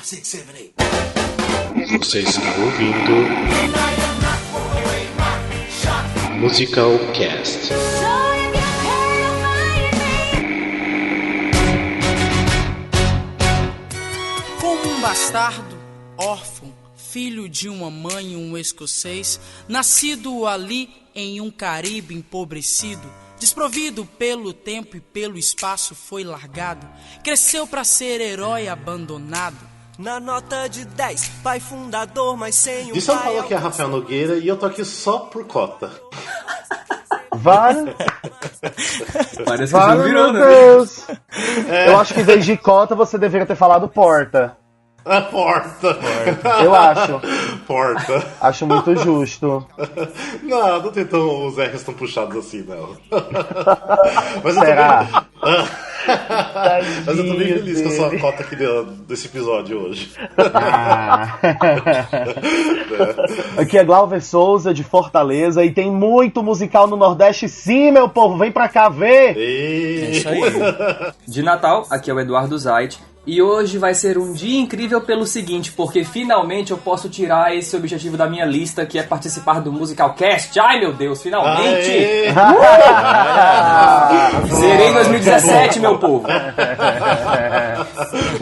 6, 7, 8. Você está ouvindo Musical Cast. Como um bastardo, órfão, filho de uma mãe e um escocês, nascido ali em um Caribe empobrecido, desprovido pelo tempo e pelo espaço foi largado, cresceu pra ser herói abandonado. Na nota de 10, pai fundador, mas sem De São Paulo aqui é Rafael Nogueira e eu tô aqui só por cota. Vale, Parece que não virou, meu né? Deus. Eu acho que em vez de cota você deveria ter falado porta. A porta. Eu acho. Porta. Acho muito justo. Não tem tão, os R's tão puxados assim, não. Mas Será? Mas eu tô bem feliz com a sua cota aqui desse episódio hoje. Aqui é Glauber Souza, de Fortaleza, e tem muito musical no Nordeste, sim, meu povo, vem pra cá ver! É isso aí. De Natal, aqui é o Eduardo Zait. E hoje vai ser um dia incrível pelo seguinte, porque finalmente eu posso tirar esse objetivo da minha lista, que é participar do Musical Cast. Ai, meu Deus, finalmente! Zerei em 2017, meu povo!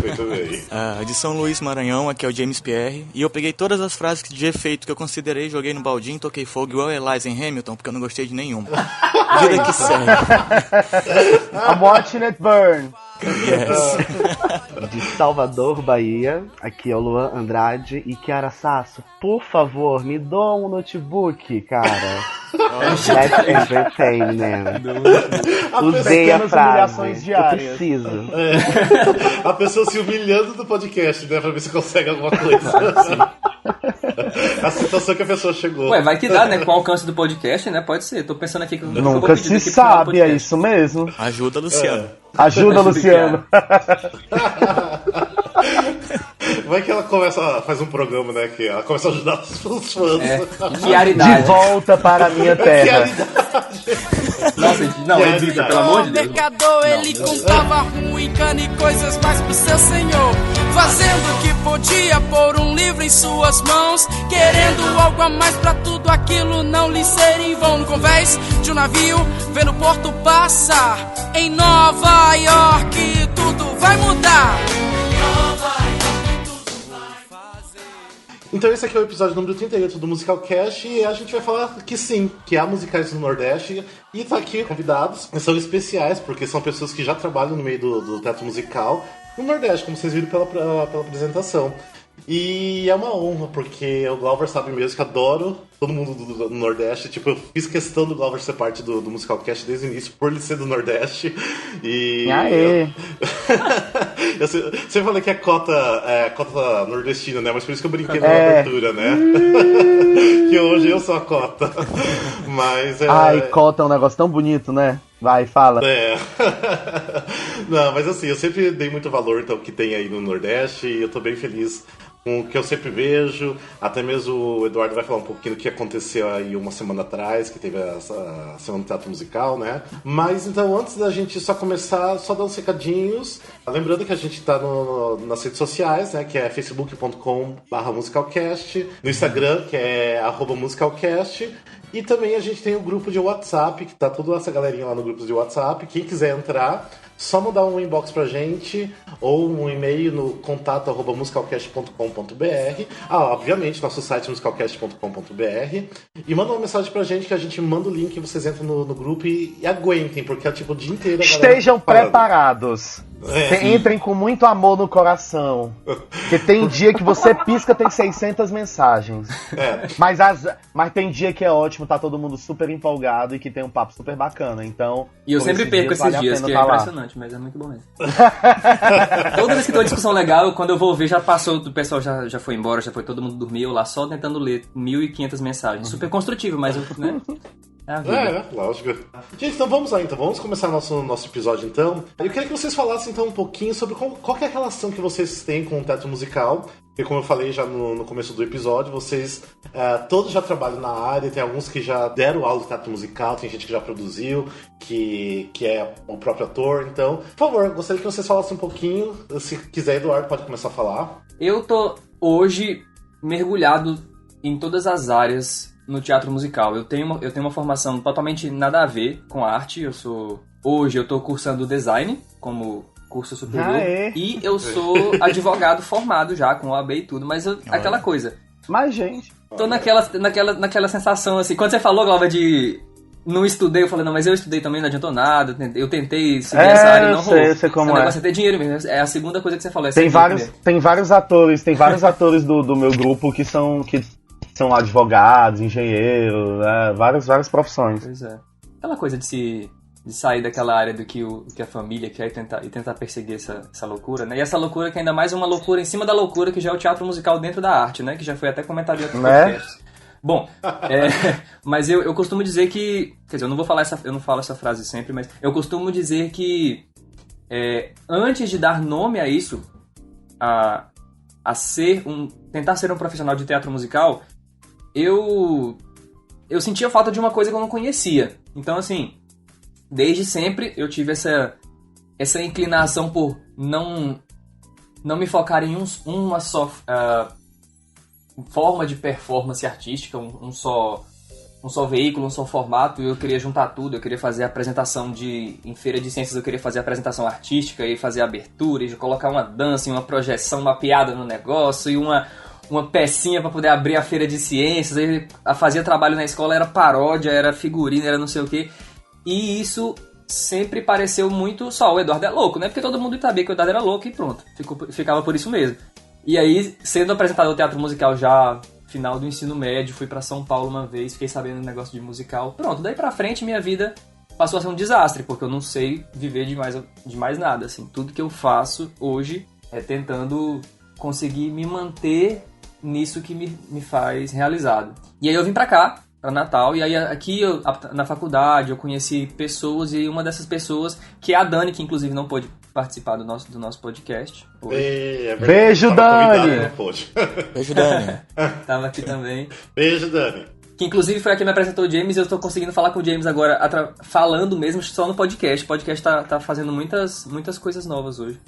Muito bem. De São Luís, Maranhão, aqui é o James Pierre. E eu peguei todas as frases de efeito que eu considerei, joguei no baldinho, toquei fogo igual Eliza em Hamilton, porque eu não gostei de nenhuma. Vida que segue. I'm watching it burn! Yes. De Salvador, Bahia, aqui é o Luan Andrade. E Kiara Sasso, por favor, me dá um notebook, cara. Let's entertain, né? Usei a frase. Diárias. Eu preciso. A pessoa se humilhando do podcast, né? Pra ver se consegue alguma coisa. A situação que a pessoa chegou. Ué, vai que dá, né? Com o alcance do podcast, né? Pode ser. Tô pensando aqui que eu vou Nunca pedir se aqui pro final do sabe, é podcast. isso mesmo. Ajuda, Luciano. Ajuda, Luciano. Vai que ela faz um programa, né? Que ela começa a ajudar os fãs. Que De raridade. volta para a minha terra. Nossa, não, Que Edita, raridade. pelo amor de O Deus. mercador, ele comprava ruim, cana e coisas mais pro seu senhor, fazendo o que podia, pôr um livro em suas mãos, querendo algo a mais pra tudo aquilo não lhe ser em vão. No convés de um navio, vendo o porto passar, em Nova York tudo vai mudar. Então esse aqui é o episódio número 38 do Musical Cast e a gente vai falar que sim, que há musicais no Nordeste e tá aqui convidados, que são especiais, porque são pessoas que já trabalham no meio do teatro musical no Nordeste, como vocês viram pela apresentação. E é uma honra, porque o Glauber sabe mesmo que adoro todo mundo do Nordeste. Tipo, eu fiz questão do Glauber ser parte do Musical Cast desde o início, por ele ser do Nordeste. E Aê. eu sempre falei que é cota nordestina, né? Mas por isso que eu brinquei na abertura, né? Que hoje eu sou a cota. Mas Ai, cota é um negócio tão bonito, né? Vai, fala. Não, mas assim, eu sempre dei muito valor então, que tem aí no Nordeste e eu tô bem feliz com o que eu sempre vejo. Até mesmo o Eduardo vai falar um pouquinho do que aconteceu aí uma semana atrás, que teve a Semana do Teatro Musical, né? Mas então, antes da gente só começar, só dar uns recadinhos. Lembrando que a gente tá nas redes sociais, né? Que é facebook.com/musicalcast, no Instagram, que é @musicalcast. E também a gente tem o grupo de WhatsApp, que tá toda essa galerinha lá no grupo de WhatsApp. Quem quiser entrar, só mandar um inbox pra gente, ou um e-mail no contato@musicalcast.com.br. Obviamente, nosso site musicalcast.com.br. E manda uma mensagem pra gente, que a gente manda o link, vocês entram no grupo e aguentem, porque é tipo o dia inteiro a galera Estejam falando. preparados. Entrem com muito amor no coração. Porque tem dia que você pisca, tem 600 mensagens. Mas tem dia que é ótimo, tá todo mundo super empolgado e que tem um papo super bacana. Então. E eu sempre perco esses dias, que é impressionante, mas é muito bom mesmo. Toda vez que tem uma discussão legal, quando eu vou ver, já passou, o pessoal já foi embora, já foi todo mundo dormir, eu lá só tentando ler 1.500 mensagens. Super construtivo, mas né? É a vida. Lógico. Gente, então vamos lá, então. Vamos começar nosso episódio, então. Eu queria que vocês falassem, então, um pouquinho sobre qual que é a relação que vocês têm com o teatro musical. Porque, como eu falei já no começo do episódio, vocês todos já trabalham na área. Tem alguns que já deram aula de teatro musical, tem gente que já produziu, que é o próprio ator. Então, por favor, gostaria que vocês falassem um pouquinho. Se quiser, Eduardo, pode começar a falar. Eu tô, hoje, mergulhado em todas as áreas no teatro musical. Eu tenho uma formação totalmente nada a ver com arte. Hoje eu tô cursando design como curso superior. E eu sou advogado formado já, com OAB e tudo. Mas aquela coisa. Mas, gente... Tô naquela sensação, assim... Quando você falou, Glauber, de... Não estudei, eu falei, não, mas eu estudei também, não adiantou nada. Eu tentei seguir essa área e não rolou. Eu sei como o negócio é ter dinheiro mesmo. É a segunda coisa que você falou. Tem vários atores do meu grupo que são advogados, engenheiros, várias profissões. Pois é. Aquela coisa de sair daquela área do que a família quer e tentar perseguir essa loucura, né? E essa loucura que ainda mais é uma loucura em cima da loucura, que já é o teatro musical dentro da arte, né? Que já foi até comentado em outros podcasts. Bom, mas eu costumo dizer que... Quer dizer, eu não falo essa frase sempre, mas eu costumo dizer que antes de dar nome a isso, a tentar ser um profissional de teatro musical, eu sentia falta de uma coisa que eu não conhecia. Então, assim, desde sempre eu tive essa inclinação por não me focar em uma só forma de performance artística, um só veículo, um só formato. Eu queria juntar tudo, eu queria fazer apresentação em feira de ciências, eu queria fazer apresentação artística e fazer abertura, e colocar uma dança, uma projeção, uma piada no negócio e uma pecinha para poder abrir a feira de ciências. Aí fazia trabalho na escola, era paródia, era figurino, era não sei o quê. E isso sempre pareceu muito só, o Eduardo é louco, né? Porque todo mundo sabia que o Eduardo era louco e pronto, ficava por isso mesmo. E aí, sendo apresentador do teatro musical já final do ensino médio, fui pra São Paulo uma vez, fiquei sabendo do negócio de musical. Pronto, daí pra frente minha vida passou a ser um desastre, porque eu não sei viver de mais nada, assim. Tudo que eu faço hoje é tentando conseguir me manter nisso que me faz realizado. E aí eu vim pra cá, pra Natal, e aí aqui na faculdade eu conheci pessoas, e uma dessas pessoas, que é a Dani, que inclusive não pôde participar do nosso podcast. Beijo, Dani! Beijo, Dani! Tava aqui também. Beijo, Dani! Que inclusive foi a que me apresentou o James, e eu tô conseguindo falar com o James agora, falando mesmo só no podcast. O podcast tá fazendo muitas coisas novas hoje.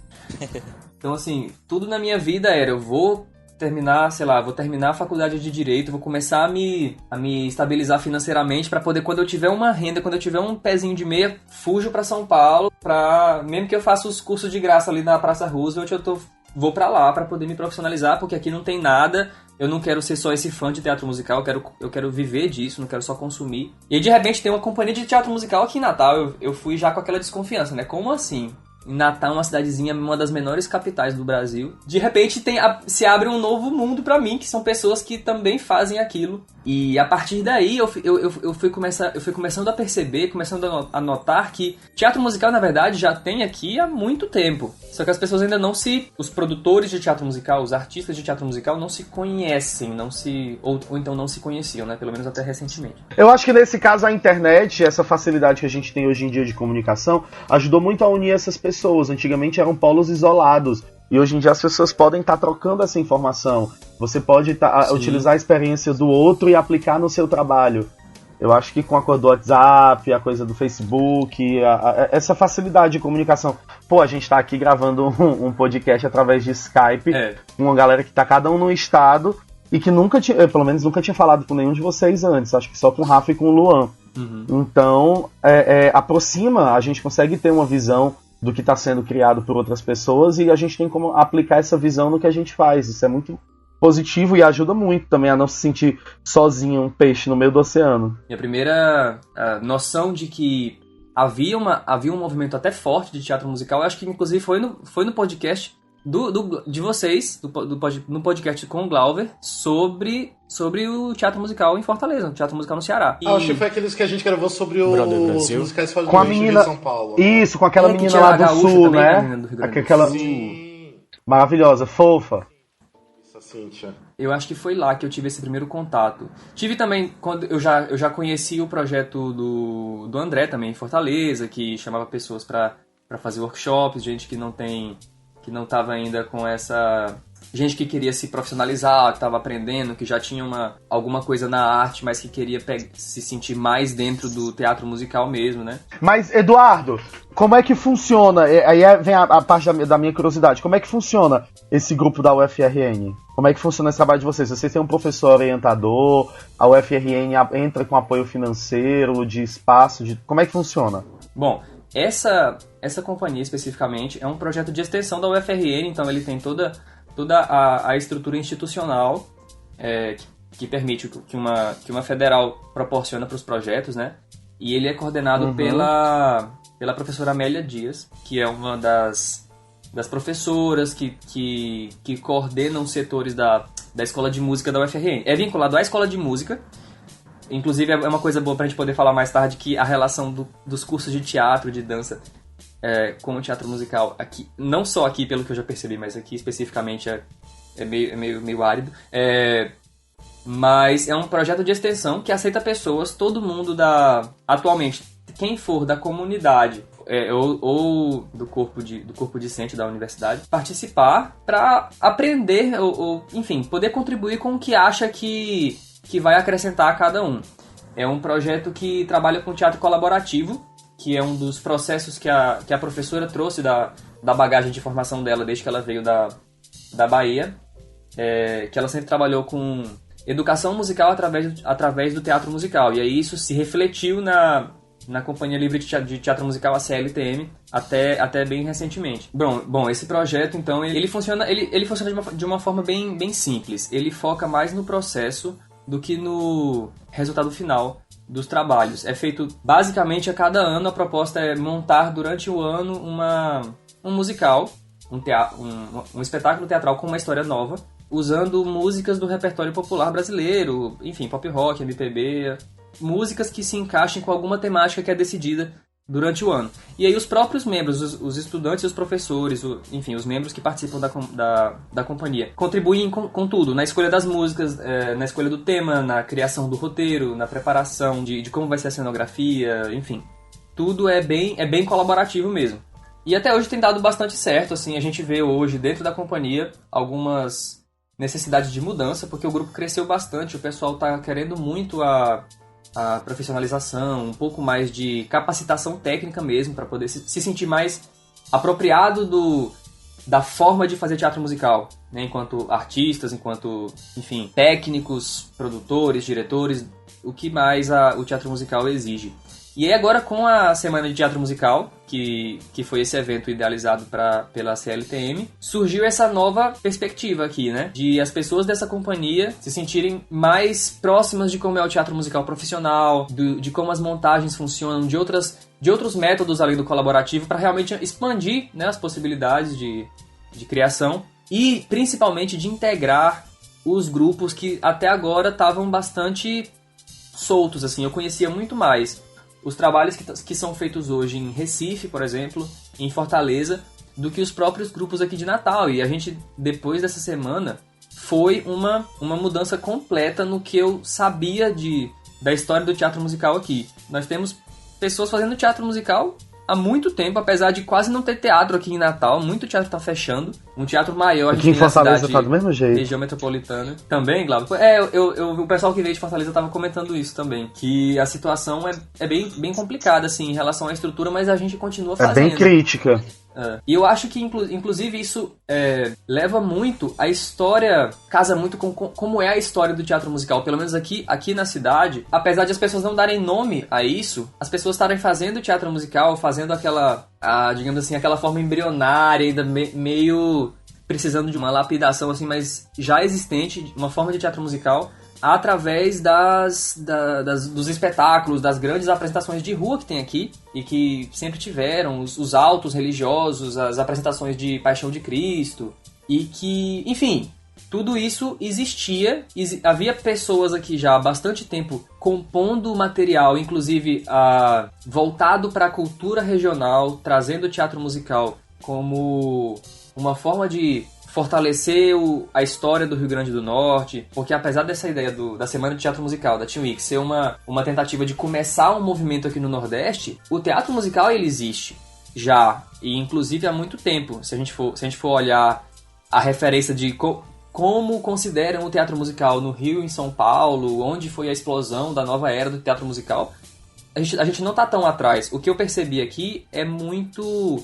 Então, assim, tudo na minha vida eu vou terminar a faculdade de Direito, vou começar a me estabilizar financeiramente para poder, quando eu tiver uma renda, quando eu tiver um pezinho de meia, fujo para São Paulo, mesmo que eu faça os cursos de graça ali na Praça Roosevelt, vou para lá para poder me profissionalizar, porque aqui não tem nada. Eu não quero ser só esse fã de teatro musical, eu quero viver disso, não quero só consumir. E aí, de repente, tem uma companhia de teatro musical aqui em Natal. Eu fui já com aquela desconfiança, né? Como assim? Em Natal, uma cidadezinha, uma das menores capitais do Brasil. De repente, se abre um novo mundo pra mim, que são pessoas que também fazem aquilo. E a partir daí, eu fui começando a perceber, começando a notar que teatro musical, na verdade, já tem aqui há muito tempo. Só que as pessoas ainda os produtores de teatro musical, os artistas de teatro musical não se conhecem, ou então não se conheciam, né? Pelo menos até recentemente. Eu acho que nesse caso a internet, essa facilidade que a gente tem hoje em dia de comunicação, ajudou muito a unir essas pessoas. Antigamente eram polos isolados, e hoje em dia as pessoas podem estar trocando essa informação. Você pode utilizar a experiência do outro e aplicar no seu trabalho. Eu acho que com a coisa do WhatsApp, a coisa do Facebook, essa facilidade de comunicação. Pô, a gente tá aqui gravando um podcast através de Skype, com uma galera que tá cada um num estado, e que pelo menos nunca tinha falado com nenhum de vocês antes. Acho que só com o Rafa e com o Luan. Uhum. Então, aproxima, a gente consegue ter uma visão do que está sendo criado por outras pessoas, e a gente tem como aplicar essa visão no que a gente faz. Isso é muito positivo e ajuda muito também a não se sentir sozinho, um peixe no meio do oceano. Minha primeira noção de que havia um movimento até forte de teatro musical, eu acho que inclusive foi no podcast de vocês, no podcast com o Glauber, sobre o teatro musical em Fortaleza, o teatro musical no Ceará. Acho que foi aqueles que a gente gravou sobre os musicais fora com a menina de São Paulo. Isso, com aquela menina lá do Sul, também, né? Aquela maravilhosa, fofa. Cíntia? Eu acho que foi lá que eu tive esse primeiro contato. Tive também, quando eu já conheci o projeto do André também em Fortaleza, que chamava pessoas para fazer workshops, gente que não estava ainda com essa... Gente que queria se profissionalizar, que estava aprendendo, que já tinha alguma coisa na arte, mas que queria se sentir mais dentro do teatro musical mesmo, né? Mas, Eduardo, como é que funciona? Aí vem a parte da minha curiosidade. Como é que funciona esse grupo da UFRN? Como é que funciona esse trabalho de vocês? Vocês têm um professor orientador, a UFRN entra com apoio financeiro, de espaço, como é que funciona? Bom, essa companhia especificamente é um projeto de extensão da UFRN, então ele tem toda a estrutura institucional que permite que uma federal proporciona para os projetos, né? E ele é coordenado pela professora Amélia Dias, que é uma das professoras que coordenam setores da Escola de Música da UFRN. É vinculado à Escola de Música. Inclusive, é uma coisa boa para a gente poder falar mais tarde que a relação dos cursos de teatro, de dança, com o teatro musical aqui, não só aqui pelo que eu já percebi, mas aqui especificamente é meio árido, mas é um projeto de extensão que aceita pessoas, todo mundo atualmente, quem for da comunidade ou do corpo discente da universidade, participar para aprender ou, enfim, poder contribuir com o que acha que vai acrescentar a cada um. É um projeto que trabalha com teatro colaborativo, que é um dos processos que a professora trouxe da bagagem de formação dela desde que ela veio da Bahia, que ela sempre trabalhou com educação musical através do teatro musical, e aí isso se refletiu na Companhia Livre de Teatro Musical, a CLTM, até bem recentemente. Bom, esse projeto, então, ele funciona de uma forma bem, bem simples. Ele foca mais no processo do que no resultado final dos trabalhos. É feito basicamente a cada ano. A proposta é montar durante o ano um musical, um espetáculo teatral com uma história nova, usando músicas do repertório popular brasileiro, enfim, pop rock, MPB, músicas que se encaixem com alguma temática que é decidida durante o ano. E aí os próprios membros, os estudantes e os professores, enfim, os membros que participam da companhia, contribuem com tudo, na escolha das músicas, na escolha do tema, na criação do roteiro, na preparação de como vai ser a cenografia, enfim. Tudo é bem colaborativo mesmo. E até hoje tem dado bastante certo, assim, a gente vê hoje dentro da companhia algumas necessidades de mudança, porque o grupo cresceu bastante, o pessoal está querendo muito a profissionalização, um pouco mais de capacitação técnica mesmo, para poder se sentir mais apropriado da forma de fazer teatro musical, né? Enquanto artistas, enquanto, enfim, técnicos, produtores, diretores, o que mais o teatro musical exige. E aí agora com a Semana de Teatro Musical, que foi esse evento idealizado pela CLTM, surgiu essa nova perspectiva aqui, né? De as pessoas dessa companhia se sentirem mais próximas de como é o teatro musical profissional, de como as montagens funcionam, de outros métodos além do colaborativo, para realmente expandir, né, as possibilidades de criação e principalmente de integrar os grupos que até agora estavam bastante soltos, assim. Eu conhecia muito mais os trabalhos que são feitos hoje em Recife, por exemplo, em Fortaleza, do que os próprios grupos aqui de Natal. E a gente, depois dessa semana, foi uma mudança completa no que eu sabia da história do teatro musical aqui. Nós temos pessoas fazendo teatro musical há muito tempo, apesar de quase não ter teatro aqui em Natal. Muito teatro está fechando. Um teatro maior aqui em Fortaleza tá do mesmo jeito. Região metropolitana. Também, Glauco? O pessoal que veio de Fortaleza estava comentando isso também. Que a situação é bem complicada, assim, em relação à estrutura, mas a gente continua fazendo. É bem crítica. E eu acho que, inclusive, isso leva muito a história, casa muito com como é a história do teatro musical. Pelo menos aqui na cidade, apesar de as pessoas não darem nome a isso, as pessoas estarem fazendo teatro musical, fazendo digamos assim, aquela forma embrionária, ainda meio precisando de uma lapidação, assim, mas já existente, uma forma de teatro musical, através dos espetáculos, das grandes apresentações de rua que tem aqui e que sempre tiveram, os autos religiosos, as apresentações de Paixão de Cristo, e que, enfim, tudo isso existia, havia pessoas aqui já há bastante tempo compondo material, inclusive voltado para a cultura regional, trazendo o teatro musical como uma forma de fortalecer a história do Rio Grande do Norte, porque apesar dessa ideia da Semana de Teatro Musical, da Teen Week, ser uma tentativa de começar um movimento aqui no Nordeste, o teatro musical ele existe já, e inclusive há muito tempo. Se a gente for olhar a referência de como consideram o teatro musical no Rio e em São Paulo, onde foi a explosão da nova era do teatro musical, a gente não está tão atrás. O que eu percebi aqui é muito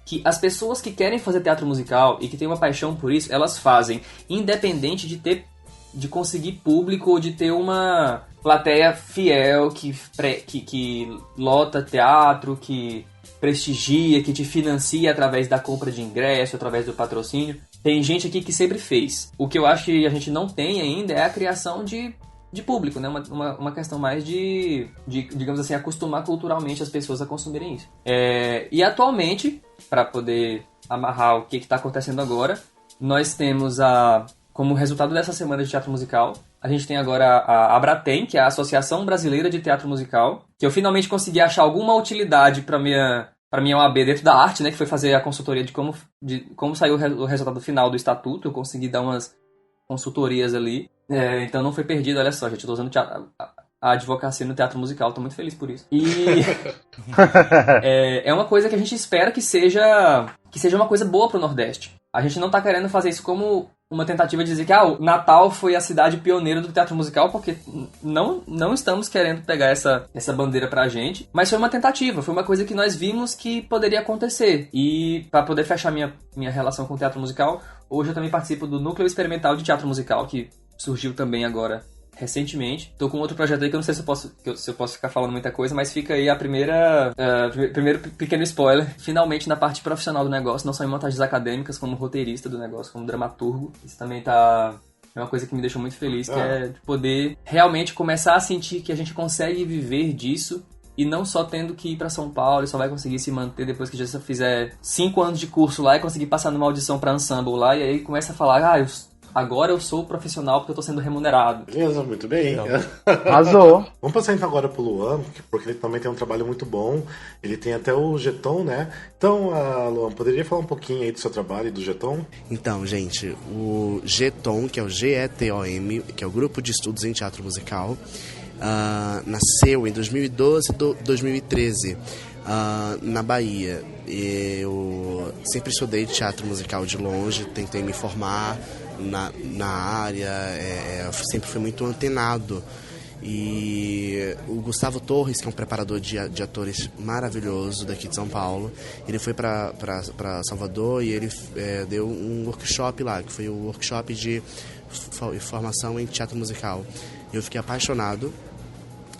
que as pessoas que querem fazer teatro musical e que têm uma paixão por isso, elas fazem, independente de conseguir público ou de ter uma plateia fiel que lota teatro, que prestigia, que te financia através da compra de ingresso, através do patrocínio. Tem gente aqui que sempre fez. O que eu acho que a gente não tem ainda é a criação de público, né? Uma questão mais de, digamos assim, acostumar culturalmente as pessoas a consumirem isso. E atualmente, para poder amarrar o que está acontecendo agora, nós temos como resultado dessa semana de teatro musical, a gente tem agora a Abratem, que é a Associação Brasileira de Teatro Musical, que eu finalmente consegui achar alguma utilidade para minha OAB dentro da arte, né? Que foi fazer a consultoria de como saiu o resultado final do estatuto. Eu consegui dar umas consultorias ali. Então não foi perdido, olha só, gente. Eu tô usando a advocacia no teatro musical, tô muito feliz por isso. E é uma coisa que a gente espera que seja uma coisa boa pro Nordeste. A gente não tá querendo fazer isso como uma tentativa de dizer que o Natal foi a cidade pioneira do teatro musical, porque não estamos querendo pegar essa bandeira pra gente, mas foi uma tentativa, foi uma coisa que nós vimos que poderia acontecer. E para poder fechar minha relação com o teatro musical, hoje eu também participo do Núcleo Experimental de Teatro Musical, que surgiu também agora recentemente. Tô com outro projeto aí que eu não sei se eu posso ficar falando muita coisa, mas fica aí primeiro pequeno spoiler. Finalmente na parte profissional do negócio, não só em montagens acadêmicas, como roteirista do negócio, como dramaturgo. Isso também é uma coisa que me deixou muito feliz, que é de poder realmente começar a sentir que a gente consegue viver disso e não só tendo que ir pra São Paulo e só vai conseguir se manter depois que já fizer 5 anos de curso lá e conseguir passar numa audição pra ensemble lá, e aí começa a falar, agora eu sou profissional porque eu tô sendo remunerado. Beleza, muito bem. Arrasou. Vamos passar então agora pro Luan, porque ele também tem um trabalho muito bom. Ele tem até o Jeton, né? Então, Luan, poderia falar um pouquinho aí do seu trabalho e do Jeton? Então, gente, o Jeton, que é o GETOM, que é o Grupo de Estudos em Teatro Musical, nasceu em 2012 e 2013. Na Bahia. Eu sempre estudei teatro musical de longe, tentei me formar na área, sempre fui muito antenado. E o Gustavo Torres, que é um preparador de atores maravilhoso daqui de São Paulo, ele foi para Salvador e ele deu um workshop lá, que foi o workshop de formação em teatro musical. Eu fiquei apaixonado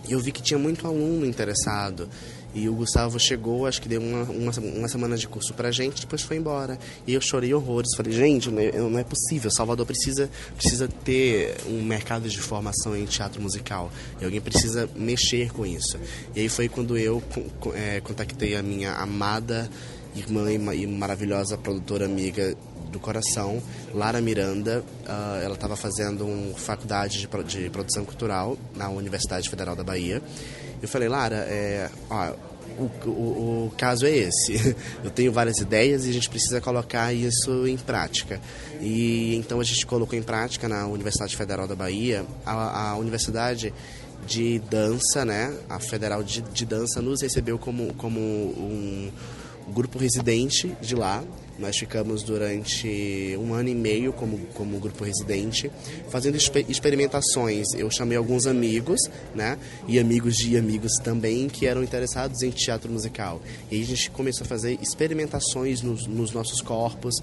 e eu vi que tinha muito aluno interessado. E o Gustavo chegou, acho que deu uma semana de curso pra gente, depois foi embora. E eu chorei horrores, falei, gente, não é possível, Salvador precisa ter um mercado de formação em teatro musical. E alguém precisa mexer com isso. E aí foi quando eu contactei a minha amada irmã e maravilhosa produtora amiga do coração, Lara Miranda. Ela estava fazendo uma faculdade de produção cultural na Universidade Federal da Bahia. Eu falei, Lara, o caso é esse. Eu tenho várias ideias e a gente precisa colocar isso em prática. E então a gente colocou em prática na Universidade Federal da Bahia, a Universidade de Dança, né? A Federal de Dança nos recebeu como um grupo residente de lá. Nós ficamos durante 1 ano e meio como grupo residente, fazendo experimentações. Eu chamei alguns amigos, né, e amigos de amigos também, que eram interessados em teatro musical. E aí a gente começou a fazer experimentações nos nossos corpos,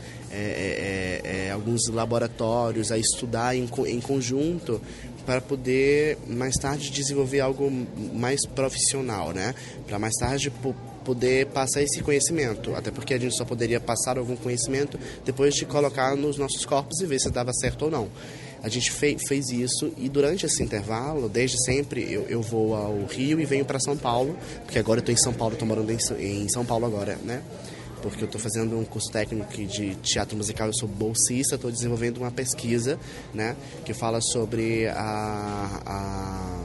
alguns laboratórios, a estudar em conjunto, para poder mais tarde desenvolver algo mais profissional, né, para mais tarde poder passar esse conhecimento, até porque a gente só poderia passar algum conhecimento depois de colocar nos nossos corpos e ver se dava certo ou não. A gente fez isso e durante esse intervalo, desde sempre, eu vou ao Rio e venho para São Paulo, porque agora eu estou em São Paulo, estou morando em São Paulo agora, né? Porque eu estou fazendo um curso técnico de teatro musical, eu sou bolsista, estou desenvolvendo uma pesquisa, né, que fala sobre a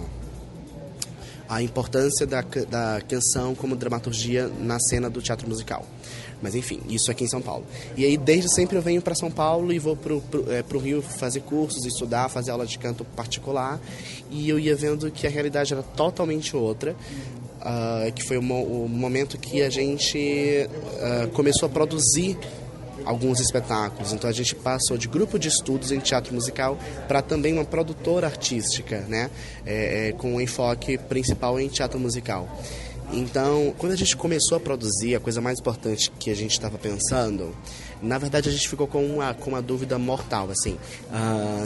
importância da canção como dramaturgia na cena do teatro musical. Mas enfim, isso aqui em São Paulo. E aí desde sempre eu venho para São Paulo e vou pro Rio fazer cursos, estudar, fazer aula de canto particular, e eu ia vendo que a realidade era totalmente outra. Que foi o momento que a gente começou a produzir alguns espetáculos. Então a gente passou de grupo de estudos em teatro musical para também uma produtora artística, né? Com um enfoque principal em teatro musical. Então, quando a gente começou a produzir, a coisa mais importante que a gente estava pensando, na verdade a gente ficou com uma dúvida mortal, assim,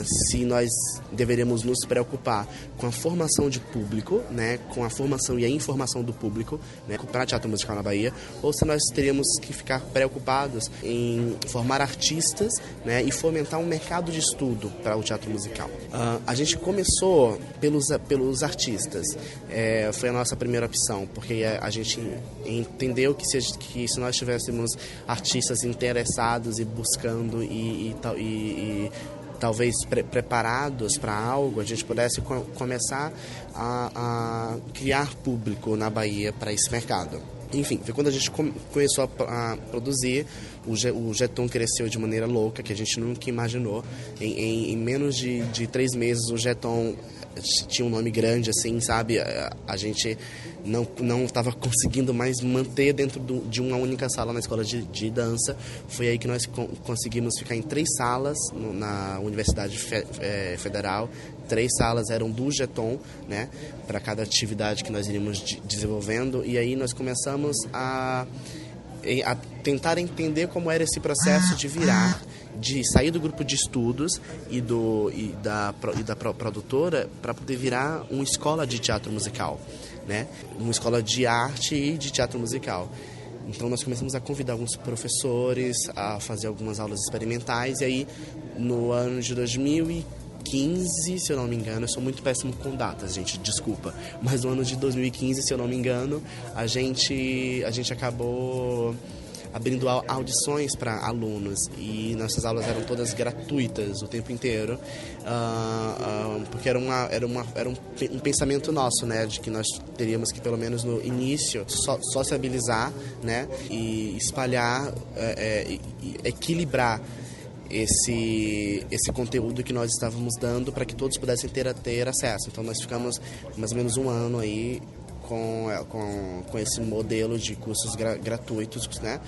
se nós deveríamos nos preocupar com a formação de público, né, com a formação e a informação do público, né, para teatro musical na Bahia, ou se nós teríamos que ficar preocupados em formar artistas, né, e fomentar um mercado de estudo para o teatro musical. A gente começou pelos artistas, foi a nossa primeira opção, porque a gente entendeu que se nós tivéssemos artistas interessados e buscando e talvez preparados para algo, a gente pudesse começar a criar público na Bahia para esse mercado. Enfim, foi quando a gente começou a produzir, o Jeton cresceu de maneira louca, que a gente nunca imaginou. Em menos de 3 meses, o Jeton tinha um nome grande, assim, sabe? A gente não estava conseguindo mais manter dentro de uma única sala na escola de dança. Foi aí que nós conseguimos ficar em 3 salas na Universidade Federal. 3 salas eram do Jeton, né, para cada atividade que nós iríamos desenvolvendo. E aí nós começamos a tentar entender como era esse processo de virar, de sair do grupo de estudos e da produtora para poder virar uma escola de teatro musical, né? Uma escola de arte e de teatro musical. Então nós começamos a convidar alguns professores a fazer algumas aulas experimentais, e aí no ano de 2015, se eu não me engano, eu sou muito péssimo com datas, gente, desculpa, mas no ano de 2015, se eu não me engano, a gente acabou abrindo audições para alunos, e nossas aulas eram todas gratuitas o tempo inteiro, porque era um pensamento nosso, né, de que nós teríamos que, pelo menos no início, sociabilizar, né, e espalhar, e equilibrar esse conteúdo que nós estávamos dando para que todos pudessem ter acesso. Então nós ficamos mais ou menos 1 ano aí com esse modelo de cursos gratuitos, né?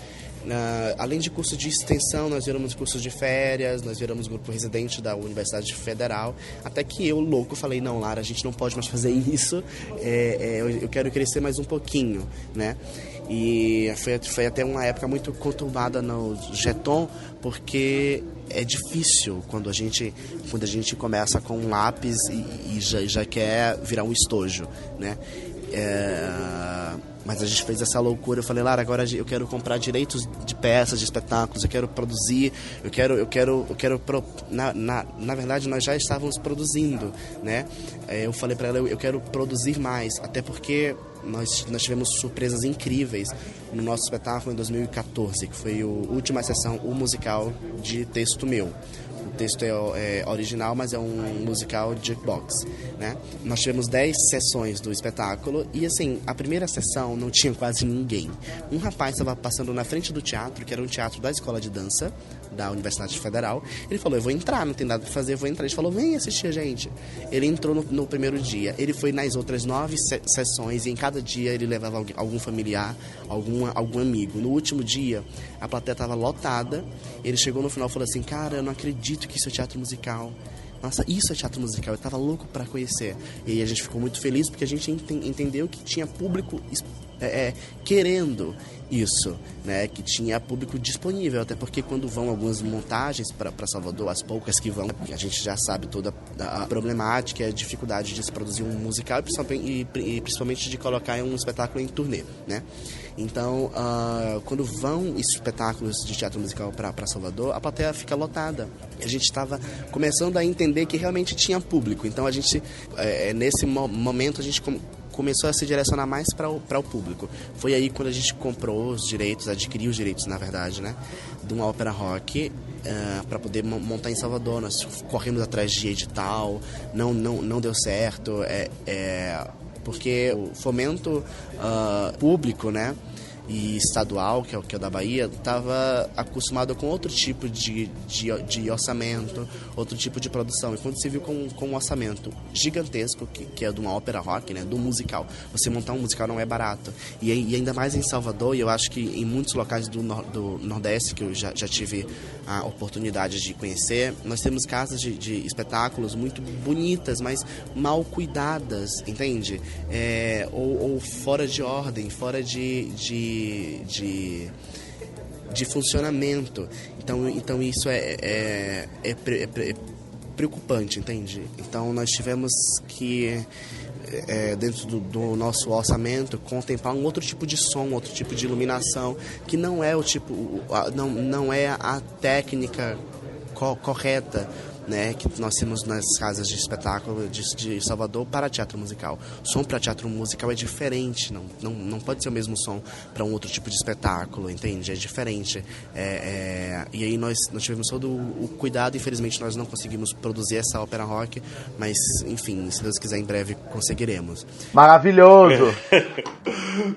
Além de curso de extensão, nós viramos cursos de férias, nós viramos grupo residente da Universidade Federal, até que eu, louco, falei, não, Lara, a gente não pode mais fazer isso, eu quero crescer mais um pouquinho, né? E foi até uma época muito conturbada no Jeton, porque é difícil quando a gente começa com um lápis e já quer virar um estojo, né? Mas a gente fez essa loucura. Eu falei, Lara, agora eu quero comprar direitos de peças, de espetáculos, eu quero produzir, na verdade nós já estávamos produzindo, né? Eu falei para ela, eu quero produzir mais, até porque nós tivemos surpresas incríveis no nosso espetáculo em 2014, que foi a última sessão, o musical de texto meu. O texto é original, mas é um musical de jukebox, né? Nós tivemos 10 sessões do espetáculo e, assim, a primeira sessão não tinha quase ninguém. Um rapaz estava passando na frente do teatro, que era um teatro da escola de dança da Universidade Federal. Ele falou, eu vou entrar, não tem nada para fazer, eu vou entrar. Ele falou, vem assistir a gente. Ele entrou no primeiro dia, ele foi nas outras 9 sessões e em cada dia ele levava algum familiar, algum amigo. No último dia, a plateia estava lotada. Ele chegou no final e falou assim, cara, eu não acredito que isso é teatro musical. Nossa, isso é teatro musical, eu tava louco para conhecer. E aí a gente ficou muito feliz porque a gente entendeu que tinha público querendo isso, né? Que tinha público disponível, até porque quando vão algumas montagens para Salvador, as poucas que vão, a gente já sabe toda a problemática e a dificuldade de se produzir um musical e principalmente de colocar um espetáculo em turnê, né? Então, quando vão espetáculos de teatro musical para Salvador, a plateia fica lotada. A gente estava começando a entender que realmente tinha público. Então, a gente, nesse momento, a gente começou a se direcionar mais para o público. Foi aí quando a gente comprou os direitos, adquiriu os direitos, na verdade, né, de uma ópera rock, para poder montar em Salvador. Nós corremos atrás de edital, não deu certo, porque o fomento público, né, e estadual, que é o da Bahia, estava acostumado com outro tipo de orçamento, outro tipo de produção. E quando você viu com um orçamento gigantesco, que é de uma ópera rock, né, do musical, você montar um musical não é barato. E ainda mais em Salvador, e eu acho que em muitos locais do Nordeste, que eu já tive a oportunidade de conhecer, nós temos casas de espetáculos muito bonitas, mas mal cuidadas, entende? Ou fora de ordem, fora de funcionamento. Então isso é preocupante, entende? Então nós tivemos que, dentro do nosso orçamento, contemplar um outro tipo de som, outro tipo de iluminação, que não é não é a técnica correta, né, que nós temos nas casas de espetáculo de Salvador para teatro musical. O som para teatro musical é diferente, não pode ser o mesmo som para um outro tipo de espetáculo, entende? É diferente. E aí nós tivemos todo o cuidado. Infelizmente nós não conseguimos produzir essa ópera rock, mas enfim, se Deus quiser, em breve conseguiremos. Maravilhoso!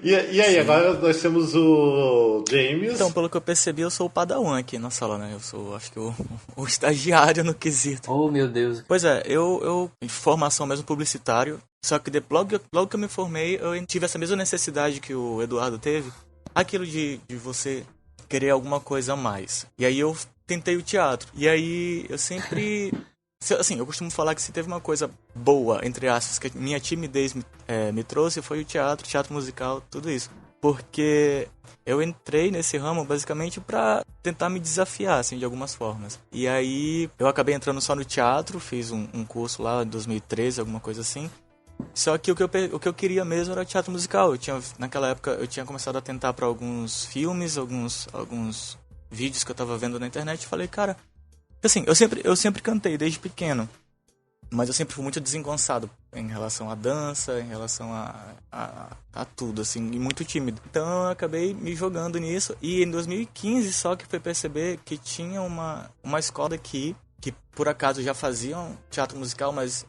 E aí, sim, agora nós temos o James. Então, pelo que eu percebi, eu sou o padawan aqui na sala, né? Eu sou, acho que, o estagiário no quesito. Oh, meu Deus. Pois é, eu de formação mesmo publicitário, só que logo que eu me formei, eu tive essa mesma necessidade que o Eduardo teve, aquilo de você querer alguma coisa a mais. E aí eu tentei o teatro. E aí eu sempre... Assim, eu costumo falar que se teve uma coisa boa, entre aspas, que minha timidez me trouxe, foi o teatro musical, tudo isso. Porque eu entrei nesse ramo basicamente pra tentar me desafiar, assim, de algumas formas. E aí eu acabei entrando só no teatro, fiz um curso lá em 2013, alguma coisa assim. Só que o que eu queria mesmo era teatro musical. Naquela época eu tinha começado a tentar pra alguns filmes, alguns vídeos que eu tava vendo na internet, e falei, cara... Assim, eu sempre cantei desde pequeno, mas eu sempre fui muito desengonçado em relação à dança, em relação a tudo, assim, e muito tímido. Então eu acabei me jogando nisso, e em 2015 só que fui perceber que tinha uma escola aqui, que por acaso já faziam teatro musical, mas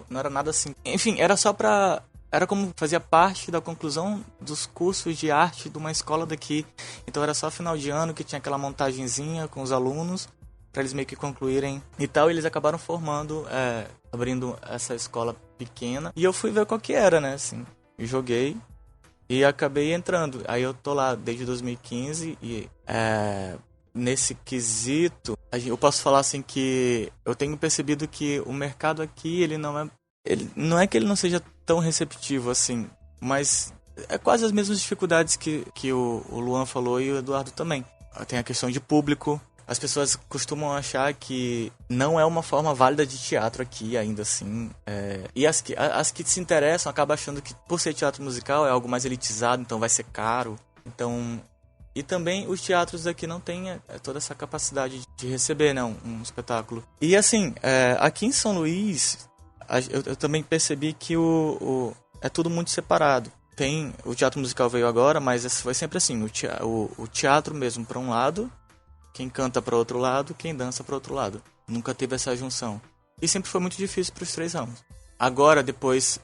não era nada assim. Enfim, era como fazia parte da conclusão dos cursos de arte de uma escola daqui. Então era só final de ano que tinha aquela montagenzinha com os alunos, para eles meio que concluírem e tal, e eles acabaram formando, abrindo essa escola pequena, e eu fui ver qual que era, né, assim, eu joguei e acabei entrando. Aí eu tô lá desde 2015 e nesse quesito, eu posso falar assim que eu tenho percebido que o mercado aqui, ele não é que ele não seja tão receptivo assim, mas é quase as mesmas dificuldades que o Luan falou e o Eduardo também. Tem a questão de público. As pessoas costumam achar que não é uma forma válida de teatro aqui, ainda assim. E as que se interessam acabam achando que, por ser teatro musical, é algo mais elitizado, então vai ser caro. Então, e também os teatros aqui não têm toda essa capacidade de receber, né, um espetáculo. E assim, aqui em São Luís, eu também percebi que é tudo muito separado. O teatro musical veio agora, mas foi sempre assim, o teatro mesmo para um lado, quem canta para outro lado, quem dança para outro lado. Nunca teve essa junção. E sempre foi muito difícil para os três ramos. Agora, depois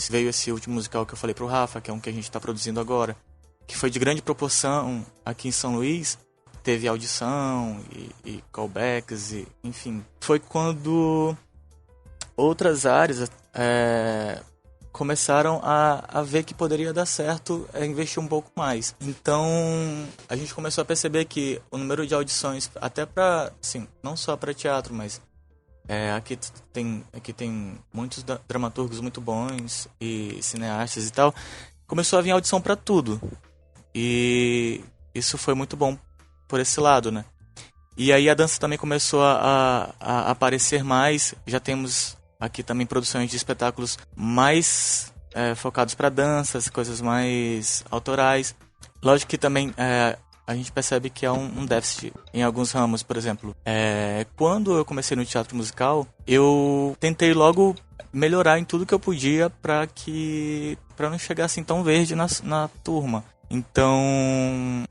veio esse último musical que eu falei pro Rafa, que é um que a gente está produzindo agora, que foi de grande proporção aqui em São Luís. Teve audição e callbacks, enfim. Foi quando outras áreas começaram a ver que poderia dar certo investir um pouco mais. Então, a gente começou a perceber que o número de audições, até para, assim, não só para teatro, mas aqui tem muitos dramaturgos muito bons e cineastas e tal, começou a vir audição para tudo. E isso foi muito bom por esse lado, né? E aí a dança também começou a aparecer mais. Já temos aqui também produções de espetáculos mais focados para danças, coisas mais autorais. Lógico que também a gente percebe que há um déficit em alguns ramos, por exemplo. Quando eu comecei no teatro musical, eu tentei logo melhorar em tudo que eu podia para não chegar assim tão verde na turma. Então,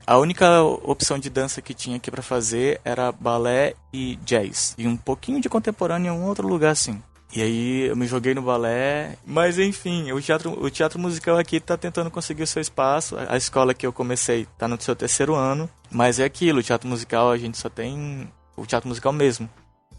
a única opção de dança que tinha aqui para fazer era balé e jazz. E um pouquinho de contemporâneo em um outro lugar, assim. E aí eu me joguei no balé, mas enfim, o teatro musical aqui tá tentando conseguir o seu espaço. A escola que eu comecei tá no seu 3º ano, mas é aquilo, o teatro musical a gente só tem o teatro musical mesmo.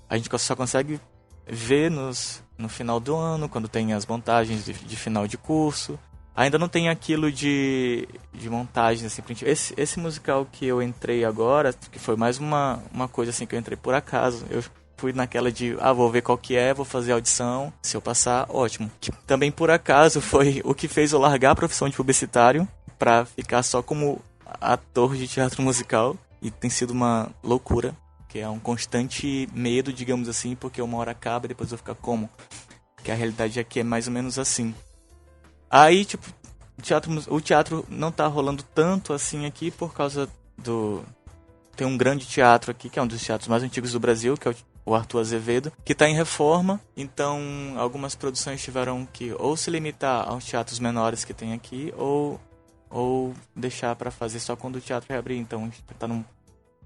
A gente só consegue ver no final do ano, quando tem as montagens de final de curso. Ainda não tem aquilo de montagem, assim, esse musical que eu entrei agora, que foi mais uma coisa assim que eu entrei por acaso. Eu fui naquela de, vou ver qual que é, vou fazer a audição, se eu passar, ótimo. Que também por acaso foi o que fez eu largar a profissão de publicitário pra ficar só como ator de teatro musical. E tem sido uma loucura, que é um constante medo, digamos assim, porque uma hora acaba e depois eu vou ficar como? Porque a realidade aqui é mais ou menos assim. Aí, tipo, o teatro não tá rolando tanto assim aqui por causa do... Tem um grande teatro aqui, que é um dos teatros mais antigos do Brasil, que é o Arthur Azevedo, que está em reforma. Então, algumas produções tiveram que ou se limitar aos teatros menores que tem aqui, ou deixar para fazer só quando o teatro reabrir. Então, a gente tá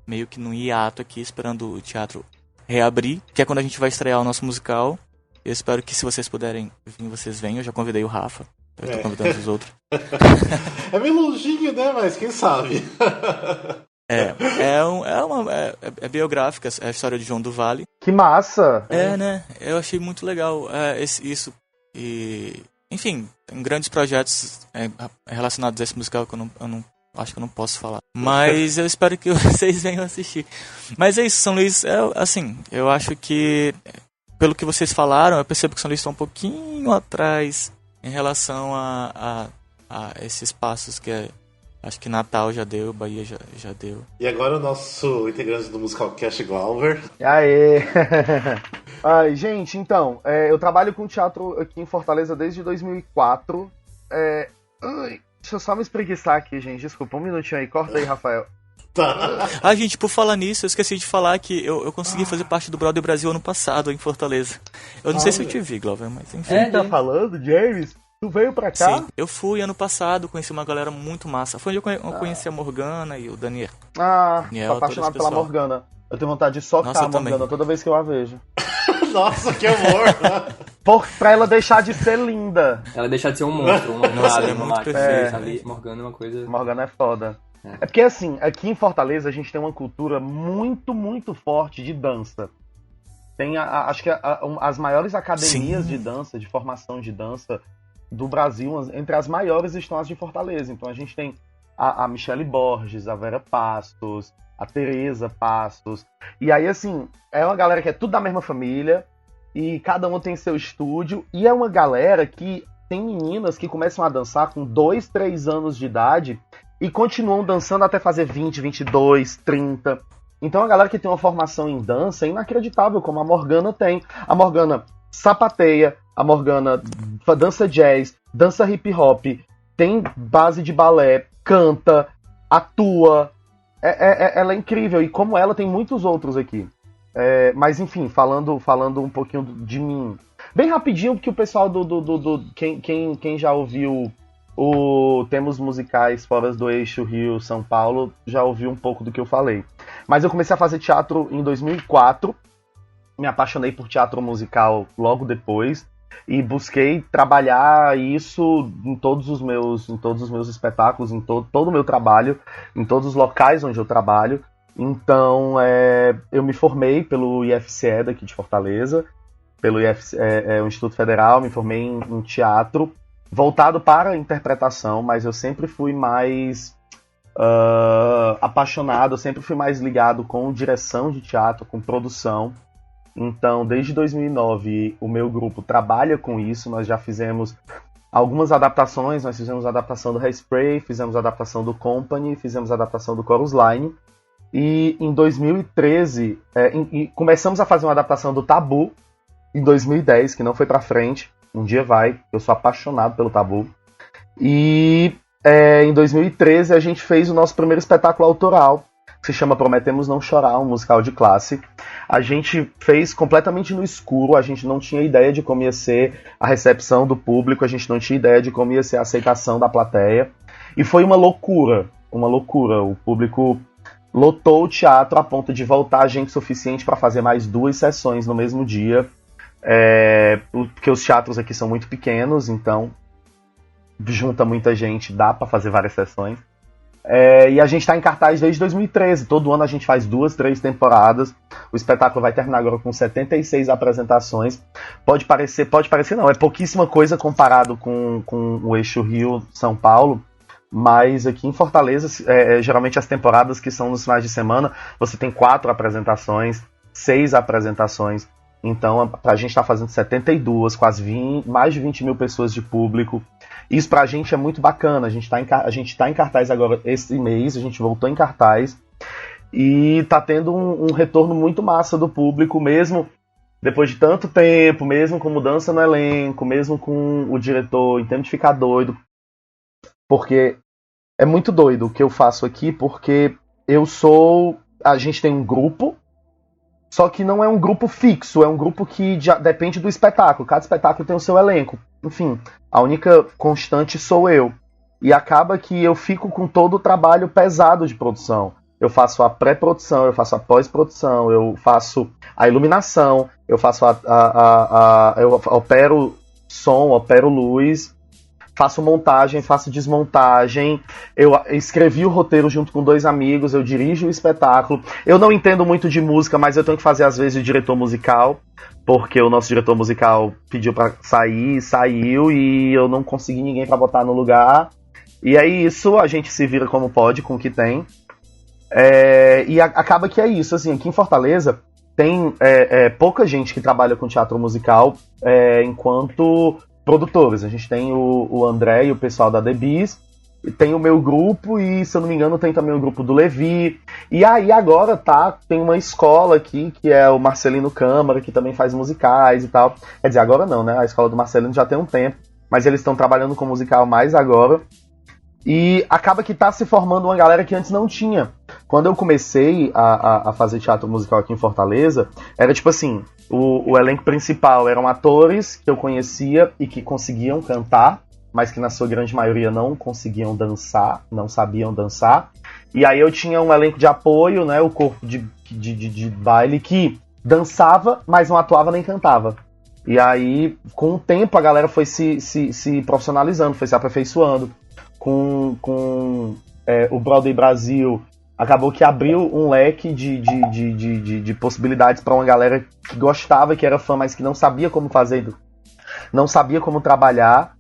meio que num hiato aqui, esperando o teatro reabrir, que é quando a gente vai estrear o nosso musical. Eu espero que, se vocês puderem vir, vocês venham. Eu já convidei o Rafa. Eu estou convidando os outros. É meio longinho, né? Mas quem sabe? É biográfica, é a história de João do Vale. Que massa! Né? Eu achei muito legal isso. E, enfim, tem grandes projetos relacionados a esse musical que eu não acho que eu não posso falar. Mas eu espero que vocês venham assistir. Mas é isso, São Luís, eu acho que, pelo que vocês falaram, eu percebo que São Luís está um pouquinho atrás em relação a esses passos que acho que Natal já deu, Bahia já deu. E agora o nosso integrante do Musical Cast, Glauber. Aê! Ai, gente, então, eu trabalho com teatro aqui em Fortaleza desde 2004. Deixa eu só me espreguiçar aqui, gente. Desculpa, um minutinho aí. Corta aí, Rafael. Tá. Gente, por falar nisso, eu esqueci de falar que eu consegui fazer parte do Broadway Brasil ano passado, em Fortaleza. Eu não sei se eu te vi, Glauber, mas enfim. Tá falando, James? Tu veio pra cá? Sim, eu fui ano passado, conheci uma galera muito massa. Foi onde eu conheci a Morgana e o Daniel. Tô apaixonado pela Morgana. Eu tenho vontade de socar a Morgana também. Toda vez que eu a vejo. Nossa, que amor! Pra ela deixar de ser linda. Ela deixar de ser um monstro, Nossa, é muito perfeita. Morgana é uma coisa... Morgana é foda. É porque, assim, aqui em Fortaleza a gente tem uma cultura muito, muito forte de dança. Tem, acho que as maiores academias de dança, de formação de dança do Brasil, entre as maiores estão as de Fortaleza. Então a gente tem a Michele Borges, a Vera Pastos, a Tereza Pastos. E aí, assim, é uma galera que é tudo da mesma família e cada um tem seu estúdio. E é uma galera que tem meninas que começam a dançar com 2, 3 anos de idade e continuam dançando até fazer 20, 22, 30. Então a galera que tem uma formação em dança é inacreditável, como a Morgana tem. A Morgana sapateia, a Morgana dança jazz, dança hip hop, tem base de balé, canta, atua. Ela é incrível, e como ela tem muitos outros aqui. Mas enfim, falando um pouquinho de mim. Bem rapidinho, porque o pessoal quem já ouviu Temos Musicais Fora do Eixo Rio-São Paulo já ouviu um pouco do que eu falei. Mas eu comecei a fazer teatro em 2004, me apaixonei por teatro musical logo depois e busquei trabalhar isso em todos os meus espetáculos, em todo o meu trabalho, em todos os locais onde eu trabalho. Então eu me formei pelo IFCE daqui de Fortaleza, pelo o Instituto Federal, me formei em teatro voltado para a interpretação, mas eu sempre fui mais apaixonado, eu sempre fui mais ligado com direção de teatro, com produção. Então, desde 2009, o meu grupo trabalha com isso. Nós já fizemos algumas adaptações. Nós fizemos a adaptação do Hairspray, fizemos a adaptação do Company, fizemos a adaptação do Chorus Line. E em 2013, começamos a fazer uma adaptação do Tabu, em 2010, que não foi pra frente. Um dia vai, eu sou apaixonado pelo Tabu. E em 2013 a gente fez o nosso primeiro espetáculo autoral, que se chama Prometemos Não Chorar, um musical de classe. A gente fez completamente no escuro, a gente não tinha ideia de como ia ser a recepção do público, a gente não tinha ideia de como ia ser a aceitação da plateia. E foi uma loucura. O público lotou o teatro a ponto de voltar gente suficiente para fazer mais 2 sessões no mesmo dia. porque os teatros aqui são muito pequenos, então junta muita gente, dá pra fazer várias sessões. E a gente tá em cartaz desde 2013, todo ano a gente faz 2, 3 temporadas. O espetáculo vai terminar agora com 76 apresentações. Pode parecer não, é pouquíssima coisa comparado com o eixo Rio-São Paulo, mas aqui em Fortaleza, geralmente as temporadas que são nos finais de semana, você tem 4 apresentações, 6 apresentações. Então a gente tá fazendo 72, quase mais de 20 mil pessoas de público. Isso pra gente é muito bacana. A gente tá em cartaz agora esse mês, a gente voltou em cartaz e tá tendo um retorno muito massa do público, mesmo depois de tanto tempo, mesmo com mudança no elenco, mesmo com o diretor em tempo de ficar doido. Porque é muito doido o que eu faço aqui, porque a gente tem um grupo, só que não é um grupo fixo, é um grupo que depende do espetáculo. Cada espetáculo tem o seu elenco. Enfim, a única constante sou eu. E acaba que eu fico com todo o trabalho pesado de produção. Eu faço a pré-produção, eu faço a pós-produção, eu faço a iluminação, eu faço eu opero som, opero luz, faço montagem, faço desmontagem, eu escrevi o roteiro junto com 2 amigos, eu dirijo o espetáculo. Eu não entendo muito de música, mas eu tenho que fazer às vezes o diretor musical, porque o nosso diretor musical pediu pra sair, saiu, e eu não consegui ninguém pra botar no lugar. E é isso, a gente se vira como pode, com o que tem. E acaba que é isso, assim, aqui em Fortaleza tem pouca gente que trabalha com teatro musical enquanto produtores. A gente tem o André e o pessoal da The Bees, tem o meu grupo e, se eu não me engano, tem também o grupo do Levi. E aí agora tem uma escola aqui, que é o Marcelino Câmara, que também faz musicais e tal. Quer dizer, agora não, né? A escola do Marcelino já tem um tempo, mas eles estão trabalhando com musical mais agora. E acaba que tá se formando uma galera que antes não tinha. Quando eu comecei a fazer teatro musical aqui em Fortaleza, era tipo assim, o elenco principal eram atores que eu conhecia e que conseguiam cantar, mas que na sua grande maioria não conseguiam dançar, não sabiam dançar. E aí eu tinha um elenco de apoio, né, o corpo de baile que dançava, mas não atuava nem cantava. E aí, com o tempo, a galera foi se profissionalizando, foi se aperfeiçoando. Com o Broadway Brasil, acabou que abriu um leque de possibilidades para uma galera que gostava, que era fã, mas que não sabia como fazer, não sabia como trabalhar,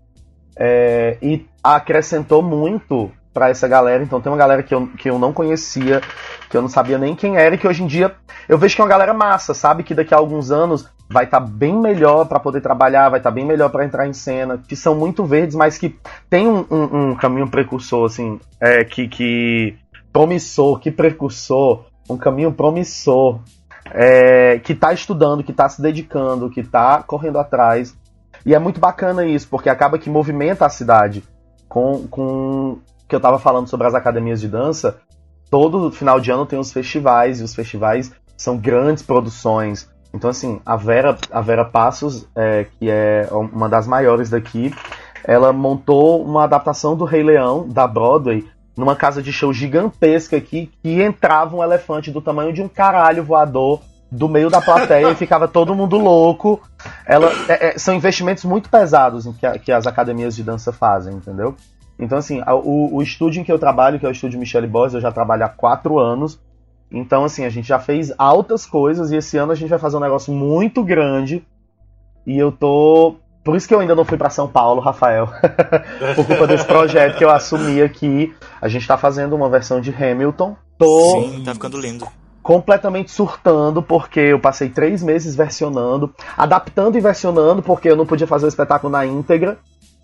e acrescentou muito para essa galera. Então tem uma galera que eu não conhecia, que eu não sabia nem quem era, e que hoje em dia eu vejo que é uma galera massa, sabe? Que daqui a alguns anos vai estar bem melhor para poder trabalhar, vai estar bem melhor para entrar em cena, que são muito verdes, mas que tem um caminho precursor, assim, que promissor, que precursor, um caminho promissor, que tá estudando, que tá se dedicando, que tá correndo atrás. E é muito bacana isso, porque acaba que movimenta a cidade. Com que eu tava falando sobre as academias de dança, todo final de ano tem os festivais, e os festivais são grandes produções. Então, assim, a Vera Passos, que é uma das maiores daqui, ela montou uma adaptação do Rei Leão, da Broadway, numa casa de show gigantesca aqui, que entrava um elefante do tamanho de um caralho voador do meio da plateia e ficava todo mundo louco. São investimentos muito pesados que as academias de dança fazem, entendeu? Então, assim, o estúdio em que eu trabalho, que é o estúdio Michele Boys, eu já trabalho há 4 anos. Então, assim, a gente já fez altas coisas, e esse ano a gente vai fazer um negócio muito grande. E eu tô... Por isso que eu ainda não fui pra São Paulo, Rafael. Por culpa desse projeto que eu assumi aqui. A gente tá fazendo uma versão de Hamilton. Sim, tá ficando lindo. Completamente surtando, porque eu passei 3 meses versionando, adaptando e versionando, porque eu não podia fazer o espetáculo na íntegra,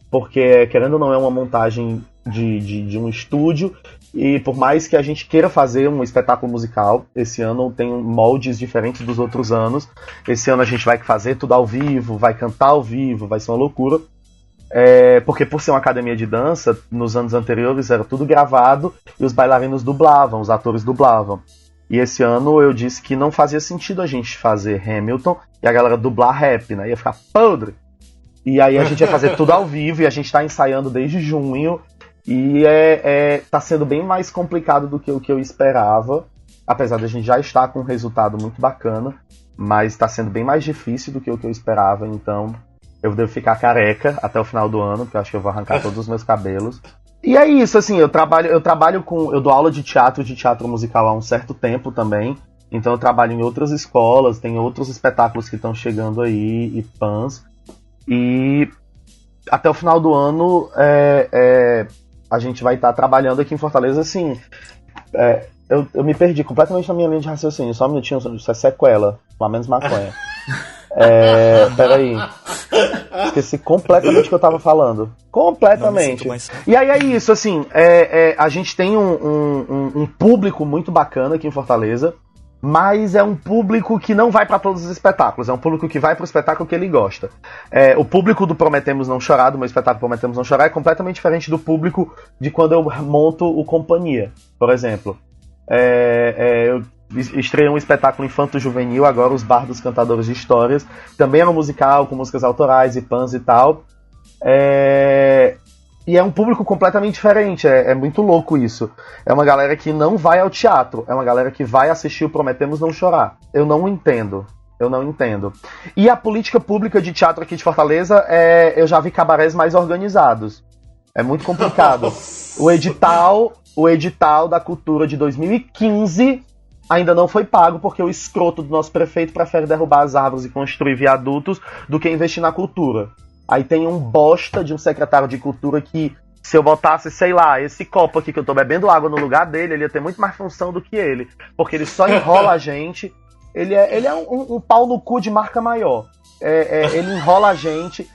porque, querendo ou não, é uma montagem de um estúdio, e por mais que a gente queira fazer um espetáculo musical, esse ano tem moldes diferentes dos outros anos. Esse ano a gente vai fazer tudo ao vivo, vai cantar ao vivo, vai ser uma loucura. Porque por ser uma academia de dança, nos anos anteriores era tudo gravado e os bailarinos dublavam, os atores dublavam. E esse ano eu disse que não fazia sentido a gente fazer Hamilton e a galera dublar rap, né? Ia ficar podre. E aí a gente ia fazer tudo ao vivo, e a gente tá ensaiando desde junho. E tá sendo bem mais complicado do que o que eu esperava. apesar de a gente já estar com um resultado muito bacana, mas está sendo bem mais difícil do que o que eu esperava, então eu devo ficar careca até o final do ano, porque eu acho que eu vou arrancar todos os meus cabelos. E é isso, assim, eu dou aula de teatro musical há um certo tempo também, então eu trabalho em outras escolas, tem outros espetáculos que estão chegando aí, e fãs, e até o final do ano a gente vai estar trabalhando aqui em Fortaleza, assim, eu me perdi completamente na minha linha de raciocínio, só um minutinho, isso é sequela, pelo menos maconha. Peraí. Esqueci completamente o que eu tava falando. Completamente. E aí é isso, assim, a gente tem um público muito bacana aqui em Fortaleza, mas é um público que não vai pra todos os espetáculos, é um público que vai pro espetáculo que ele gosta. O público do Prometemos Não Chorar, do meu espetáculo Prometemos Não Chorar, é completamente diferente do público de quando eu monto o Companhia, por exemplo. Eu estreei um espetáculo infanto-juvenil, agora Os Bardos Cantadores de Histórias, também é um musical com músicas autorais e pans e tal, e é um público completamente diferente, é muito louco isso. É uma galera que não vai ao teatro, é uma galera que vai assistir o Prometemos Não Chorar. Eu não entendo. E a política pública de teatro aqui de Fortaleza, eu já vi cabarés mais organizados. É muito complicado. O edital da cultura de 2015 ainda não foi pago, porque o escroto do nosso prefeito prefere derrubar as árvores e construir viadutos do que investir na cultura. Aí tem um bosta de um secretário de cultura que, se eu botasse, sei lá, esse copo aqui que eu tô bebendo água no lugar dele, ele ia ter muito mais função do que ele. Porque ele só enrola a gente. Ele é um pau no cu de marca maior. Ele enrola a gente,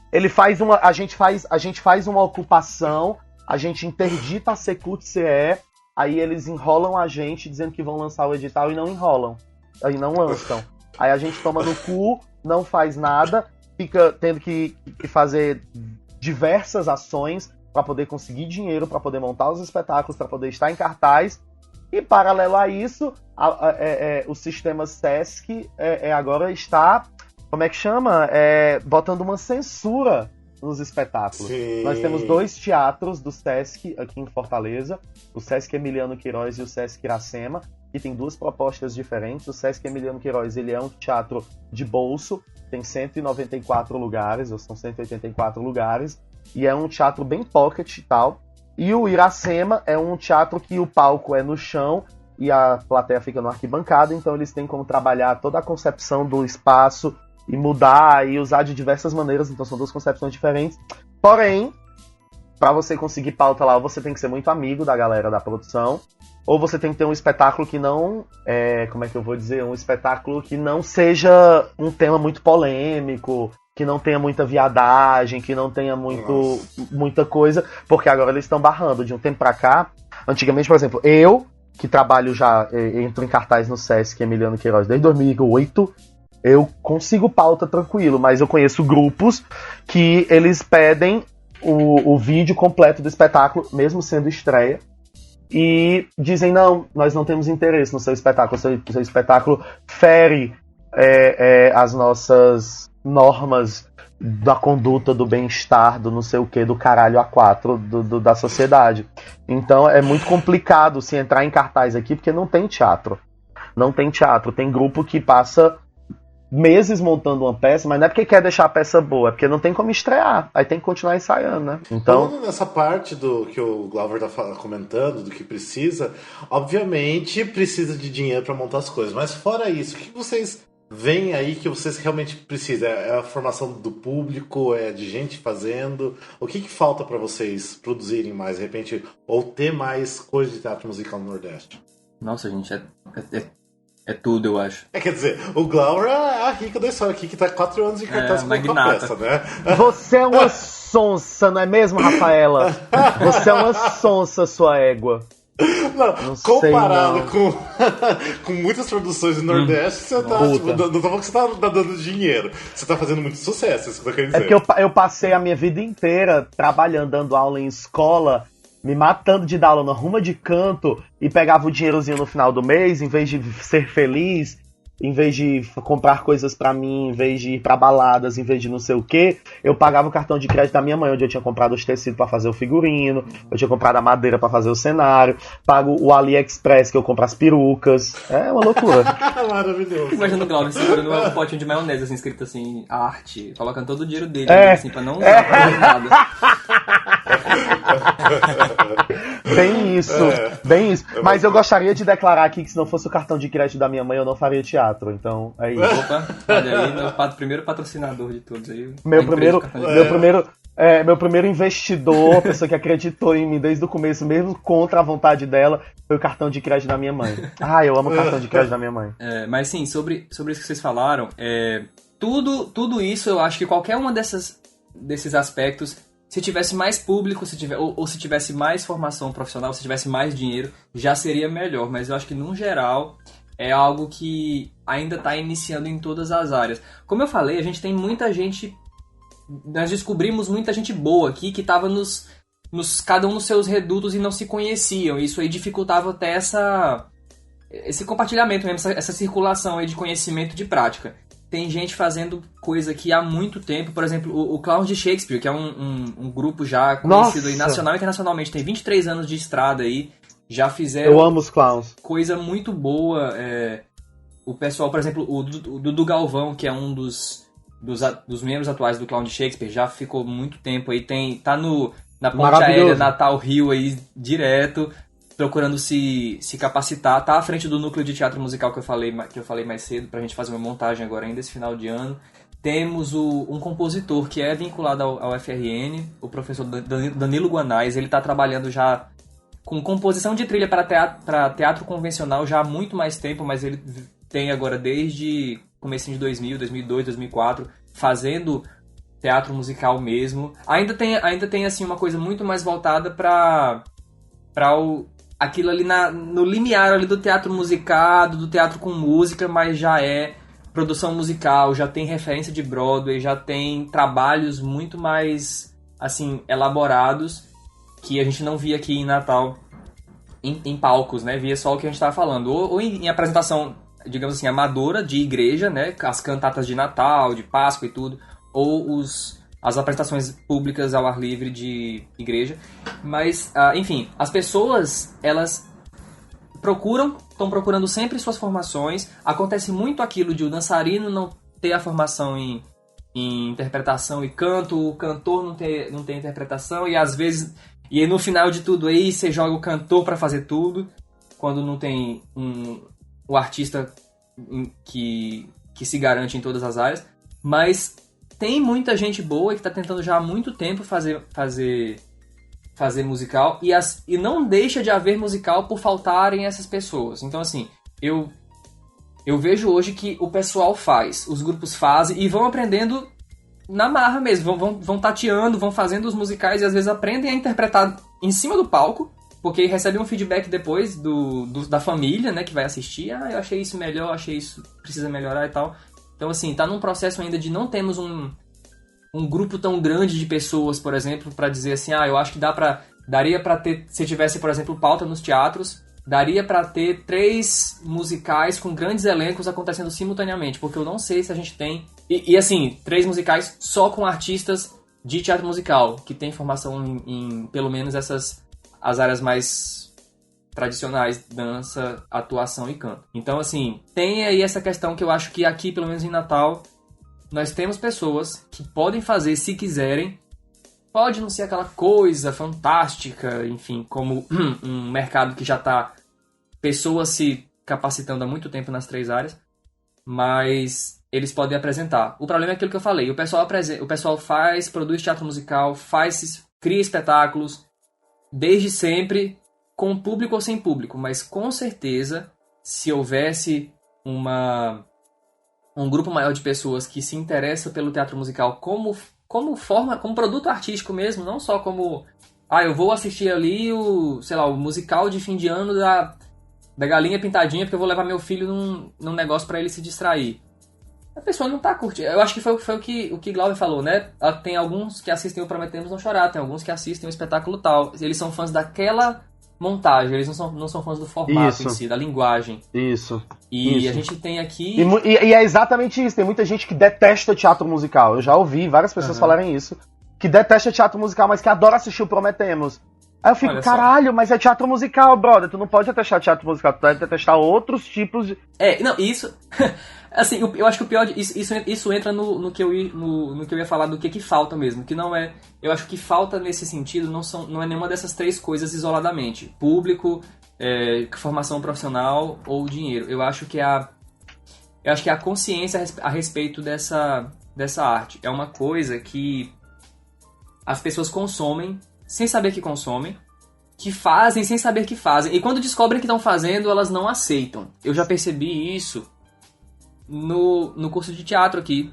a gente faz uma ocupação, a gente interdita a Secult-CE, aí eles enrolam a gente dizendo que vão lançar o edital e não enrolam. Aí não lançam. Aí a gente toma no cu, não faz nada, fica tendo que fazer diversas ações para poder conseguir dinheiro, para poder montar os espetáculos, para poder estar em cartaz. E paralelo a isso, o sistema Sesc agora está, como é que chama? Botando uma censura nos espetáculos. Sim. Nós temos 2 teatros do Sesc aqui em Fortaleza, o Sesc Emiliano Queiroz e o Sesc Iracema, que tem 2 propostas diferentes. O Sesc Emiliano Queiroz, ele é um teatro de bolso, tem 194 lugares, ou são 184 lugares, e é um teatro bem pocket e tal. E o Iracema é um teatro que o palco é no chão e a plateia fica no arquibancada, então eles têm como trabalhar toda a concepção do espaço e mudar e usar de diversas maneiras, então são 2 concepções diferentes. Porém, para você conseguir pauta lá, você tem que ser muito amigo da galera da produção, ou você tem que ter um espetáculo que não, como é que eu vou dizer, um espetáculo que não seja um tema muito polêmico, que não tenha muita viadagem, que não tenha muita coisa, porque agora eles estão barrando. De um tempo pra cá, antigamente, por exemplo, eu, que trabalho já, entro em cartaz no Sesc Emiliano Queiroz desde 2008, eu consigo pauta tranquilo, mas eu conheço grupos que eles pedem o vídeo completo do espetáculo, mesmo sendo estreia, e dizem, não, nós não temos interesse no seu espetáculo, seu espetáculo fere as nossas normas da conduta, do bem-estar, do não sei o que, do caralho A4 da sociedade. Então é muito complicado se entrar em cartaz aqui, porque não tem teatro. Tem grupo que passa meses montando uma peça, mas não é porque quer deixar a peça boa, é porque não tem como estrear, aí tem que continuar ensaiando, né? Então, falando nessa parte do que o Glauber tá comentando, do que precisa, obviamente precisa de dinheiro para montar as coisas, mas fora isso, o que vocês veem aí que vocês realmente precisam? É a formação do público, é de gente fazendo? O que falta para vocês produzirem mais, de repente, ou ter mais coisas de teatro musical no Nordeste? Nossa, gente, é tudo, eu acho. Quer dizer, o Glauber é a rica da história aqui, que tá 4 anos em cartaz com a peça, né? Você é uma sonsa, não é mesmo, Rafaela? Você é uma sonsa, sua égua. Não comparado com muitas produções do Nordeste, você tá, tipo, não tô falando que você tá dando dinheiro. Você tá fazendo muito sucesso, isso que eu quero dizer. É porque eu passei a minha vida inteira trabalhando, dando aula em escola, me matando de dar aula na ruma de canto, e pegava o dinheirozinho no final do mês, em vez de ser feliz em vez de comprar coisas pra mim, em vez de ir pra baladas, em vez de não sei o que, eu pagava o cartão de crédito da minha mãe, onde eu tinha comprado os tecidos pra fazer o figurino, eu tinha comprado a madeira pra fazer o cenário, pago o AliExpress que eu compro as perucas. É uma loucura. Maravilhoso. Imagina o Glauber segurando um potinho de maionese, assim, escrito assim, arte, colocando todo o dinheiro dele, assim, pra não usar pra fazer nada. Bem isso. Mas eu gostaria de declarar aqui que se não fosse o cartão de crédito da minha mãe, eu não faria teatro. Então, é isso. Opa, olha aí, meu primeiro patrocinador de todos aí. Meu primeiro investidor, a pessoa que acreditou em mim desde o começo, mesmo contra a vontade dela, foi o cartão de crédito da minha mãe. Eu amo o cartão de crédito da minha mãe. Mas sim, sobre isso que vocês falaram, tudo isso, eu acho que qualquer uma desses aspectos, se tivesse mais público, se tivesse mais formação profissional, se tivesse mais dinheiro, já seria melhor. Mas eu acho que, no geral, é algo que ainda está iniciando em todas as áreas. Como eu falei, a gente tem muita gente... Nós descobrimos muita gente boa aqui que estava cada um nos seus redutos e não se conheciam. Isso aí dificultava até esse compartilhamento mesmo, essa circulação aí de conhecimento de prática. Tem gente fazendo coisa aqui há muito tempo. Por exemplo, o Clowns de Shakespeare, que é um grupo já conhecido aí nacional e internacionalmente. Tem 23 anos de estrada aí. Já fizeram... Eu amo os clowns. Coisa muito boa. O pessoal, por exemplo, o Dudu Galvão, que é um dos membros atuais do Clown de Shakespeare, já ficou muito tempo aí. Tá na ponte aérea Natal Rio aí direto, procurando se capacitar. Tá à frente do núcleo de teatro musical que eu falei mais cedo, pra gente fazer uma montagem agora ainda esse final de ano. Temos um compositor que é vinculado ao FRN, o professor Danilo Guanais. Ele tá trabalhando já com composição de trilha para teatro convencional já há muito mais tempo, mas ele tem agora desde comecinho de 2000, 2002, 2004, fazendo teatro musical mesmo. Ainda tem assim, uma coisa muito mais voltada para aquilo ali no limiar ali do teatro musicado, do teatro com música, mas já é produção musical, já tem referência de Broadway, já tem trabalhos muito mais assim elaborados que a gente não via aqui em Natal em palcos, né? Via só o que a gente estava falando, ou em apresentação, digamos assim, amadora de igreja, né? As cantatas de Natal, de Páscoa e tudo, ou as apresentações públicas ao ar livre de igreja. Mas, enfim, as pessoas, elas estão procurando sempre suas formações. Acontece muito aquilo de o dançarino não ter a formação em interpretação e canto, o cantor não ter interpretação, e às vezes, e no final de tudo aí, você joga o cantor para fazer tudo, quando não tem o artista que se garante em todas as áreas. Mas tem muita gente boa que está tentando já há muito tempo fazer musical, e não deixa de haver musical por faltarem essas pessoas. Então, assim, eu vejo hoje que o pessoal faz, os grupos fazem e vão aprendendo na marra mesmo, vão tateando, vão fazendo os musicais e às vezes aprendem a interpretar em cima do palco, porque recebem um feedback depois da família, né, que vai assistir. Eu achei isso melhor, achei isso precisa melhorar e tal. Então, assim, tá num processo ainda de não termos um grupo tão grande de pessoas, por exemplo, para dizer assim, eu acho que daria pra ter, se tivesse, por exemplo, pauta nos teatros, daria pra ter 3 musicais com grandes elencos acontecendo simultaneamente, porque eu não sei se a gente tem, e assim, 3 musicais só com artistas de teatro musical, que tem formação em pelo menos as áreas mais tradicionais, dança, atuação e canto. Então, assim, tem aí essa questão que eu acho que aqui, pelo menos em Natal, nós temos pessoas que podem fazer se quiserem. Pode não ser aquela coisa fantástica, enfim, como um mercado que já está pessoas se capacitando há muito tempo nas 3 áreas, mas eles podem apresentar. O problema é aquilo que eu falei, o pessoal produz teatro musical, cria espetáculos, desde sempre, com público ou sem público, mas com certeza, se houvesse um grupo maior de pessoas que se interessa pelo teatro musical como produto artístico mesmo, não só como eu vou assistir ali o musical de fim de ano da Galinha Pintadinha porque eu vou levar meu filho num negócio para ele se distrair. A pessoa não tá curtindo. Eu acho que foi o que Glauber falou, né? Tem alguns que assistem o Prometemos Não Chorar, tem alguns que assistem o espetáculo tal. Eles são fãs daquela montagem, eles não são fãs do formato em si, da linguagem. Isso. E a gente tem aqui... E é exatamente isso, tem muita gente que detesta teatro musical. Eu já ouvi várias pessoas falarem isso. Que detesta teatro musical, mas que adora assistir o Prometemos. Aí eu fico, caralho, mas é teatro musical, brother. Tu não pode detestar teatro musical, tu deve detestar outros tipos de... Isso... assim, eu acho que o pior... Isso entra no que eu ia falar do que falta mesmo. Que não é... Eu acho que falta nesse sentido não é nenhuma dessas três coisas isoladamente. Público, formação profissional ou dinheiro. Eu acho que a consciência a respeito dessa arte é uma coisa que as pessoas consomem sem saber que consomem, que fazem sem saber que fazem. E quando descobrem que estão fazendo, elas não aceitam. Eu já percebi isso no curso de teatro aqui.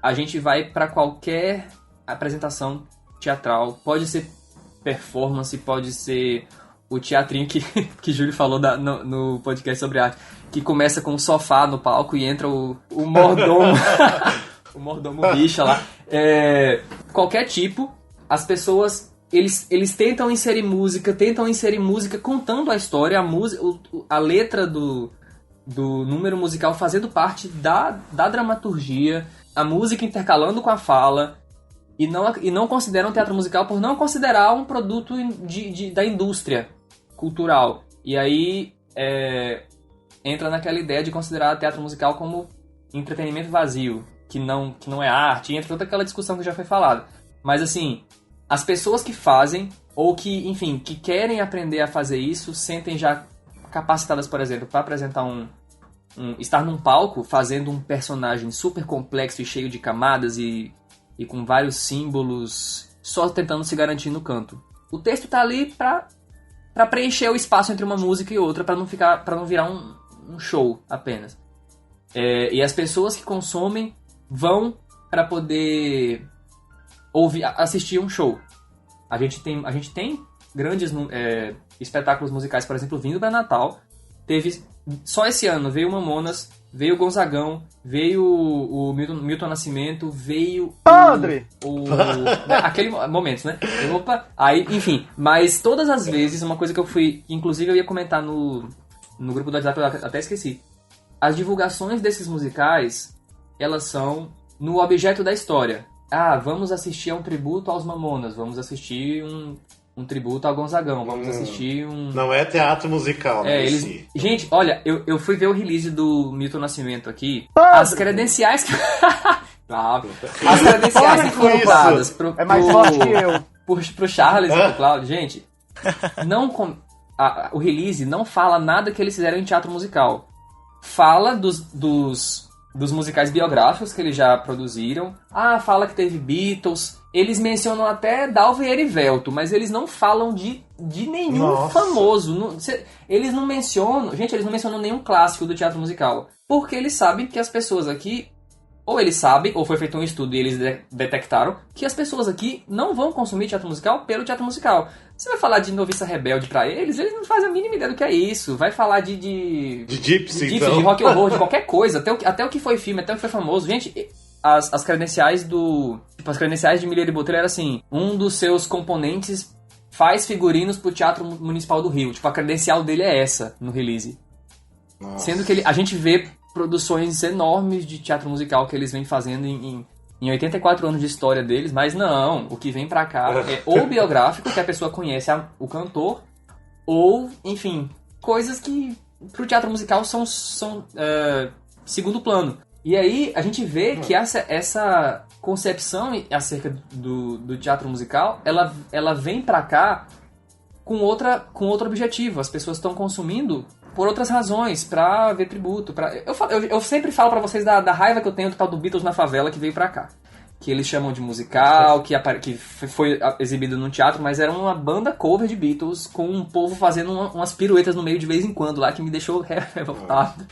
A gente vai para qualquer apresentação teatral. Pode ser performance, pode ser o teatrinho que Júlio falou no podcast sobre arte, que começa com um sofá no palco e entra o mordomo, o mordomo bicha lá. Qualquer tipo, as pessoas... Eles tentam inserir música contando a história, a letra do número musical fazendo parte da dramaturgia, a música intercalando com a fala, e não consideram teatro musical por não considerar um produto da indústria cultural. E aí entra naquela ideia de considerar teatro musical como entretenimento vazio, que não é arte, e entra toda aquela discussão que já foi falada. Mas assim... As pessoas que fazem, ou que, enfim, que querem aprender a fazer isso, sentem já capacitadas, por exemplo, para apresentar estar num palco fazendo um personagem super complexo e cheio de camadas e com vários símbolos, só tentando se garantir no canto. O texto tá ali para preencher o espaço entre uma música e outra, para não virar um show apenas. E as pessoas que consomem vão para poder assistir um show. A gente tem grandes espetáculos musicais, por exemplo, vindo para Natal. Teve só esse ano veio o Mamonas, veio o Gonzagão, veio o Milton Nascimento, veio Padre! aquele momento, né? Opa, aí, enfim, mas todas as vezes, uma coisa que eu fui, inclusive eu ia comentar no grupo do WhatsApp, eu até esqueci. As divulgações desses musicais, elas são no objeto da história. Vamos assistir a um tributo aos Mamonas, vamos assistir um tributo ao Gonzagão, vamos assistir um... Não é teatro musical, né? Gente, olha, eu fui ver o release do Milton Nascimento aqui, as credenciais que... as credenciais que foram dadas é mais forte que eu. Pro Charles e pro Cláudio, gente, o release não fala nada que eles fizeram em teatro musical. Fala dos musicais biográficos que eles já produziram. Fala que teve Beatles. Eles mencionam até Dalva e Erivelto, mas eles não falam de nenhum famoso. Eles não mencionam... Gente, eles não mencionam nenhum clássico do teatro musical. Porque eles sabem que as pessoas aqui... Ou eles sabem, ou foi feito um estudo e eles detectaram que as pessoas aqui não vão consumir teatro musical pelo teatro musical. Você vai falar de Noviça Rebelde pra eles não fazem a mínima ideia do que é isso. Vai falar de Gypsy, então. De rock and roll, de qualquer coisa. Até o que foi filme, até o que foi famoso. Gente, as credenciais as credenciais de Milheiro e Botelho era assim: um dos seus componentes faz figurinos pro Teatro Municipal do Rio. A credencial dele é essa, no release. Nossa. Sendo que a gente vê produções enormes de teatro musical que eles vêm fazendo em 84 anos de história deles, mas não, o que vem pra cá é ou biográfico, que a pessoa conhece o cantor, ou, enfim, coisas que pro teatro musical são segundo plano. E aí a gente vê que essa concepção acerca do teatro musical, ela vem pra cá com outro objetivo. As pessoas estão consumindo por outras razões, pra ver tributo. Eu sempre falo pra vocês da raiva que eu tenho do tal do Beatles na Favela que veio pra cá. Que eles chamam de musical, que foi exibido no teatro, mas era uma banda cover de Beatles, com um povo fazendo umas piruetas no meio de vez em quando lá, que me deixou revoltado.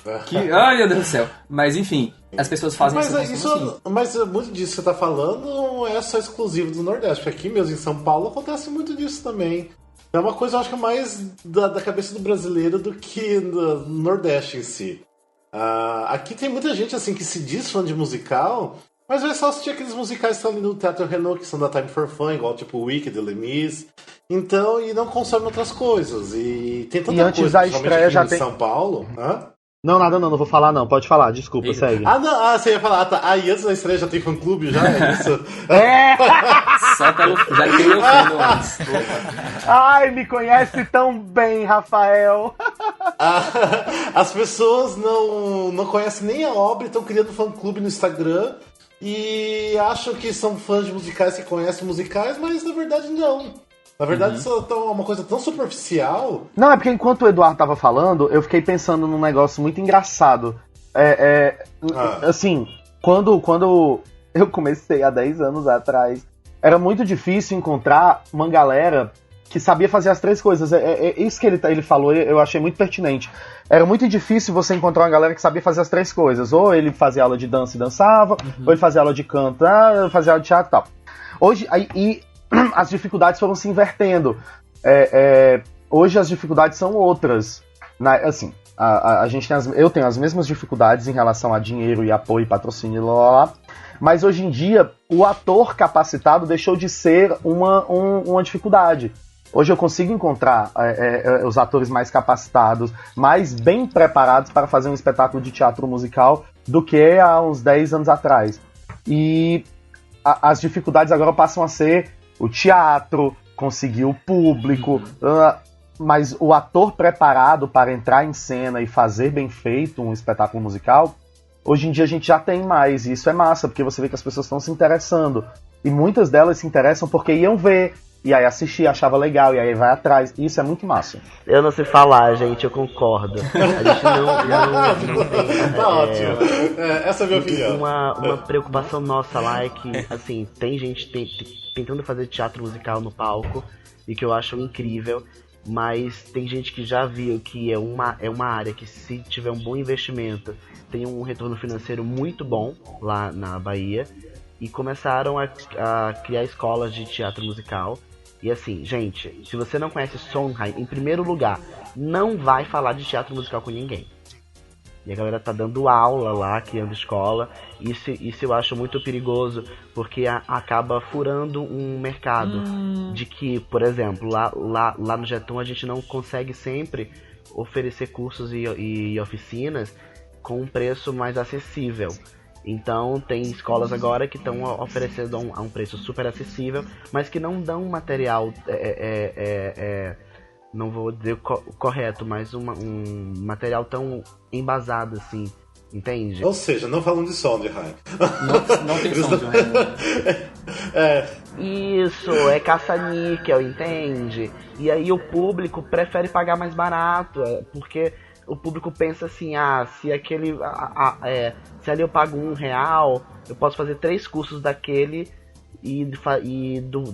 Ai, meu Deus do céu. Mas enfim, as pessoas fazem isso. Mas muito disso que você tá falando não é só exclusivo do Nordeste, porque aqui mesmo em São Paulo acontece muito disso também. É uma coisa, eu acho que mais da cabeça do brasileiro do que no Nordeste em si. Aqui tem muita gente assim que se diz fã de musical, mas vai só assistir aqueles musicais que estão ali no Teatro Renault, que são da Time for Fun, igual tipo Wicked, Les Mis. Então, e não consome outras coisas. E tem tanta E antes coisa, da estreia já em tem... São Paulo. Hã? Não, nada não vou falar não. Pode falar, desculpa, segue. Você ia falar, tá. E antes da estreia já tem fã-clube, já é isso? Só pelo... Já criou o fã antes. Ai, me conhece tão bem, Rafael. As pessoas não conhecem nem a obra e estão criando fã-clube no Instagram e acham que são fãs de musicais que conhecem musicais, mas na verdade não. Na verdade, isso é uma coisa tão superficial. Não, é porque enquanto o Eduardo tava falando, eu fiquei pensando num negócio muito engraçado. Assim, quando eu comecei há 10 anos atrás, era muito difícil encontrar uma galera que sabia fazer as 3 coisas. Isso que ele falou, eu achei muito pertinente. Era muito difícil você encontrar uma galera que sabia fazer as 3 coisas. Ou ele fazia aula de dança e dançava, ou ele fazia aula de canto, fazia aula de teatro e tal. Hoje, as dificuldades foram se invertendo. Hoje as dificuldades são outras. Assim, eu tenho as mesmas dificuldades em relação a dinheiro e apoio e patrocínio, mas hoje em dia o ator capacitado deixou de ser uma dificuldade. Hoje eu consigo encontrar os atores mais capacitados, mais bem preparados para fazer um espetáculo de teatro musical do que há uns 10 anos atrás. E as dificuldades agora passam a ser o teatro, conseguir o público, mas o ator preparado para entrar em cena e fazer bem feito um espetáculo musical, hoje em dia a gente já tem mais, e isso é massa, porque você vê que as pessoas estão se interessando, e muitas delas se interessam porque iam ver, e aí assistir, achava legal, e aí vai atrás, e isso é muito massa. Eu não sei falar, gente, eu concordo. A gente não tem... Tá ótimo. Essa é a minha opinião. Uma preocupação nossa lá é que, assim, tem gente tentando fazer teatro musical no palco, e que eu acho incrível, mas tem gente que já viu que é uma área que, se tiver um bom investimento, tem um retorno financeiro muito bom lá na Bahia, e começaram a criar escolas de teatro musical. E assim, gente, se você não conhece Sondheim, em primeiro lugar, não vai falar de teatro musical com ninguém. E a galera tá dando aula lá, criando escola. Isso eu acho muito perigoso, porque acaba furando um mercado. De que, por exemplo, lá no Jeton a gente não consegue sempre oferecer cursos e oficinas com um preço mais acessível. Então tem escolas agora que estão oferecendo a um preço super acessível, mas que não dão material, não vou dizer correto, mas um material tão embasado assim, entende? Ou seja, não falando de Sondheim. Não tem Sondheim. Isso, é caça-níquel, entende? E aí o público prefere pagar mais barato, porque... O público pensa assim, se ali eu pago R$1, eu posso fazer 3 cursos daquele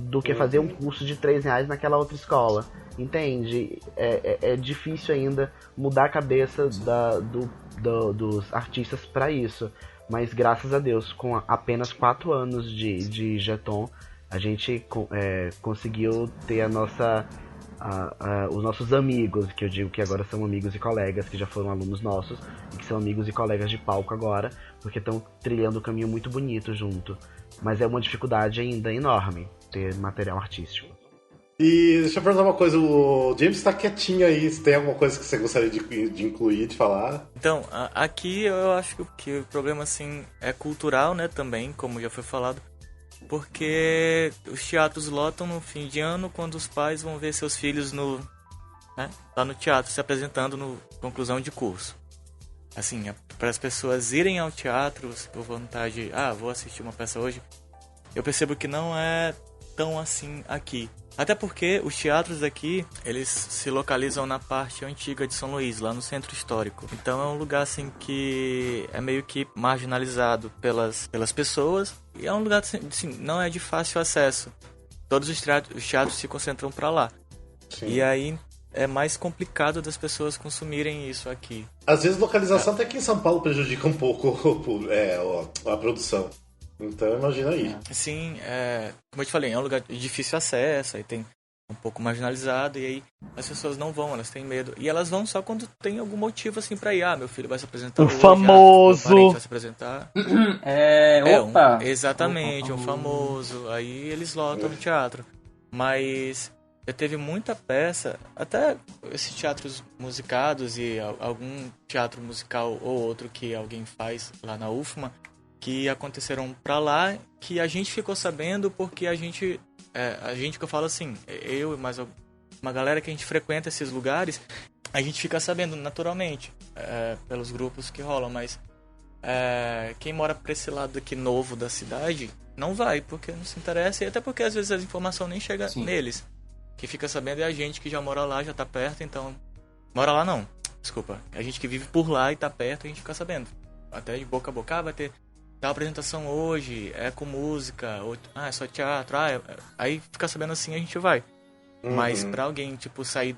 do que fazer um curso de R$3 naquela outra escola. Entende? É difícil ainda mudar a cabeça dos artistas para isso. Mas graças a Deus, com apenas 4 anos de Jeton, a gente conseguiu ter os nossos amigos, que eu digo que agora são amigos e colegas, que já foram alunos nossos, e que são amigos e colegas de palco agora, porque estão trilhando um caminho muito bonito junto. Mas é uma dificuldade ainda enorme ter material artístico. E deixa eu perguntar uma coisa, o James tá quietinho aí, se tem alguma coisa que você gostaria de incluir, de falar? Então, aqui eu acho que o problema, assim, é cultural, né, também, como já foi falado. Porque os teatros lotam no fim de ano, quando os pais vão ver seus filhos lá no teatro se apresentando no conclusão de curso. Assim, para as pessoas irem ao teatro por vontade, vou assistir uma peça hoje, eu percebo que não é tão assim aqui. Até porque os teatros aqui, eles se localizam na parte antiga de São Luís, lá no centro histórico. Então é um lugar assim que é meio que marginalizado pelas pessoas. E é um lugar assim, não é de fácil acesso. Todos os teatros se concentram para lá. Sim. E aí é mais complicado das pessoas consumirem isso aqui. Às vezes localização até aqui em São Paulo prejudica um pouco a produção. Então imagina aí. Sim, como eu te falei, é um lugar de difícil acesso, aí tem um pouco marginalizado, e aí as pessoas não vão, elas têm medo. E elas vão só quando tem algum motivo assim pra ir. Meu filho vai se apresentar hoje, famoso! Meu parente vai se apresentar. Opa! Exatamente, um famoso. Aí eles lotam no teatro. Mas já teve muita peça, até esses teatros musicados e algum teatro musical ou outro que alguém faz lá na UFMA, que aconteceram pra lá, que a gente ficou sabendo porque a gente que eu falo assim, eu e mais uma galera que a gente frequenta esses lugares, a gente fica sabendo naturalmente, pelos grupos que rolam, mas quem mora pra esse lado aqui novo da cidade não vai, porque não se interessa, e até porque às vezes a informação nem chega neles. Quem fica sabendo é a gente que já mora lá, já tá perto, então... Mora lá não, desculpa. A gente que vive por lá e tá perto, a gente fica sabendo. Até de boca a boca, vai ter tal apresentação hoje, com música, ou, é só teatro, aí fica sabendo assim, a gente vai. Mas pra alguém, tipo, sair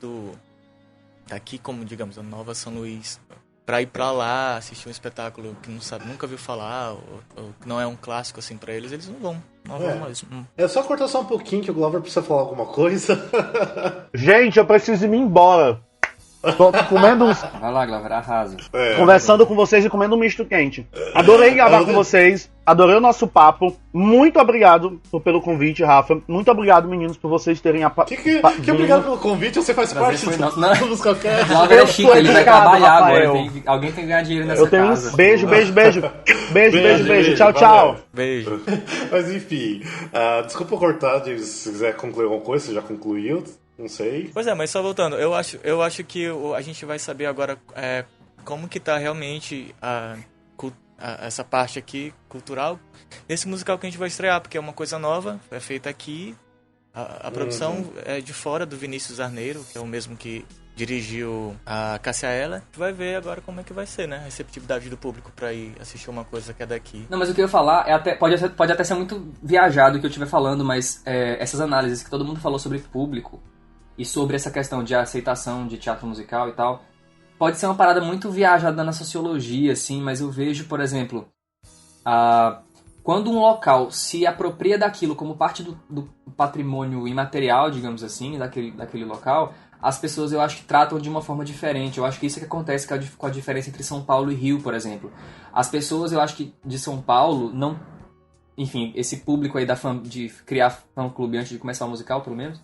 daqui, como, digamos, a Nova São Luís, pra ir pra lá, assistir um espetáculo que não sabe, nunca viu falar, ou que não é um clássico, assim, pra eles não vão. Não vão mais. É só cortar só um pouquinho que o Glover precisa falar alguma coisa. Gente, eu preciso ir embora. Tô comendo uns... Vai lá, Glover, arrasa. Conversando com vocês e comendo um misto quente. Adorei gravar com vocês. Adorei o nosso papo. Muito obrigado pelo convite, Rafa. Muito obrigado, meninos, por vocês terem... Que obrigado pelo convite. Você faz parte do Musicalcast. Glover é chique, ele vai trabalhar agora. Alguém tem que ganhar dinheiro nessa casa. Beijo. Tchau. Beijo. Mas enfim, desculpa cortar, se quiser concluir alguma coisa, você já concluiu. Não sei. Pois é, mas só voltando, eu acho que a gente vai saber agora como que tá realmente essa parte aqui cultural desse musical que a gente vai estrear, porque é uma coisa nova, é feita aqui, a produção é de fora do Vinícius Arneiro, que é o mesmo que dirigiu a Cássia Eller. A gente vai ver agora como é que vai ser, né? A receptividade do público pra ir assistir uma coisa que é daqui. Não, mas o que eu ia falar pode até ser muito viajado o que eu estiver falando, mas essas análises que todo mundo falou sobre público e sobre essa questão de aceitação de teatro musical e tal, pode ser uma parada muito viajada na sociologia, assim, mas eu vejo, por exemplo, quando um local se apropria daquilo como parte do patrimônio imaterial, digamos assim, daquele local, as pessoas, eu acho que tratam de uma forma diferente. Eu acho que isso é que acontece com a diferença entre São Paulo e Rio, por exemplo. As pessoas, eu acho que de São Paulo, não... Enfim, esse público aí de criar fã-clube antes de começar o musical, pelo menos...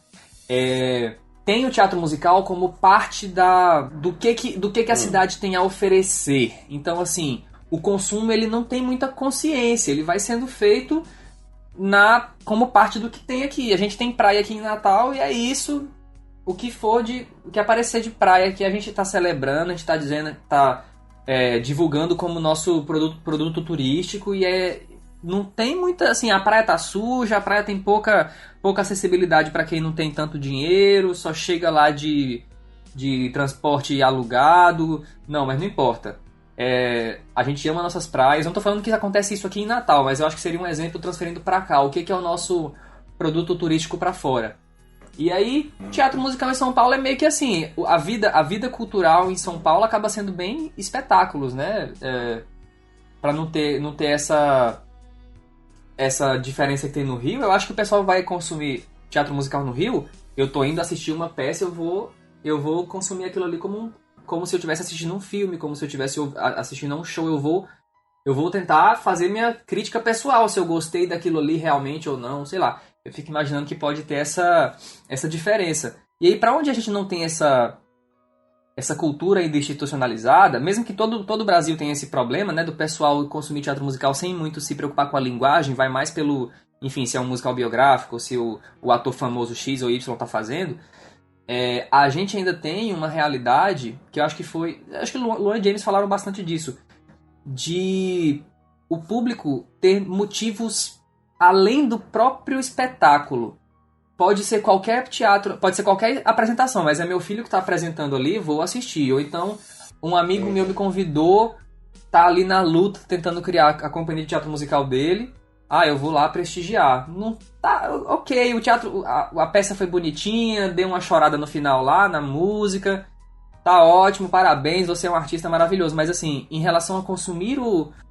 tem o teatro musical como parte do que a cidade tem a oferecer. Então, assim, o consumo ele não tem muita consciência, ele vai sendo feito como parte do que tem aqui. A gente tem praia aqui em Natal e é isso, o que aparecer de praia que a gente está celebrando, a gente está dizendo, está divulgando como nosso produto turístico e não tem muita, assim, a praia tá suja, a praia tem pouca acessibilidade para quem não tem tanto dinheiro, só chega lá de transporte alugado. Não, mas não importa. A gente ama nossas praias. Não tô falando que acontece isso aqui em Natal, mas eu acho que seria um exemplo transferindo para cá. O que é o nosso produto turístico para fora? E aí, teatro musical em São Paulo é meio que assim, a vida cultural em São Paulo acaba sendo bem espetáculos, né? Para não ter essa diferença que tem no Rio. Eu acho que o pessoal vai consumir teatro musical no Rio. Eu tô indo assistir uma peça, eu vou consumir aquilo ali como se eu estivesse assistindo um filme, como se eu estivesse assistindo a um show. Eu vou tentar fazer minha crítica pessoal, se eu gostei daquilo ali realmente ou não, sei lá. Eu fico imaginando que pode ter essa diferença. E aí, pra onde a gente não tem essa cultura ainda institucionalizada, mesmo que todo o Brasil tenha esse problema, né, do pessoal consumir teatro musical sem muito se preocupar com a linguagem, vai mais pelo, enfim, se é um musical biográfico, ou se o ator famoso X ou Y tá fazendo, a gente ainda tem uma realidade que eu acho que Luan e James falaram bastante disso, de o público ter motivos além do próprio espetáculo. Pode ser qualquer teatro, pode ser qualquer apresentação, mas é meu filho que está apresentando ali, vou assistir. Ou então, um amigo meu me convidou, tá ali na luta, tentando criar a companhia de teatro musical dele. Eu vou lá prestigiar. Não tá, ok, o teatro, a peça foi bonitinha, deu uma chorada no final lá, na música. Tá ótimo, parabéns, você é um artista maravilhoso. Mas assim, em relação a consumir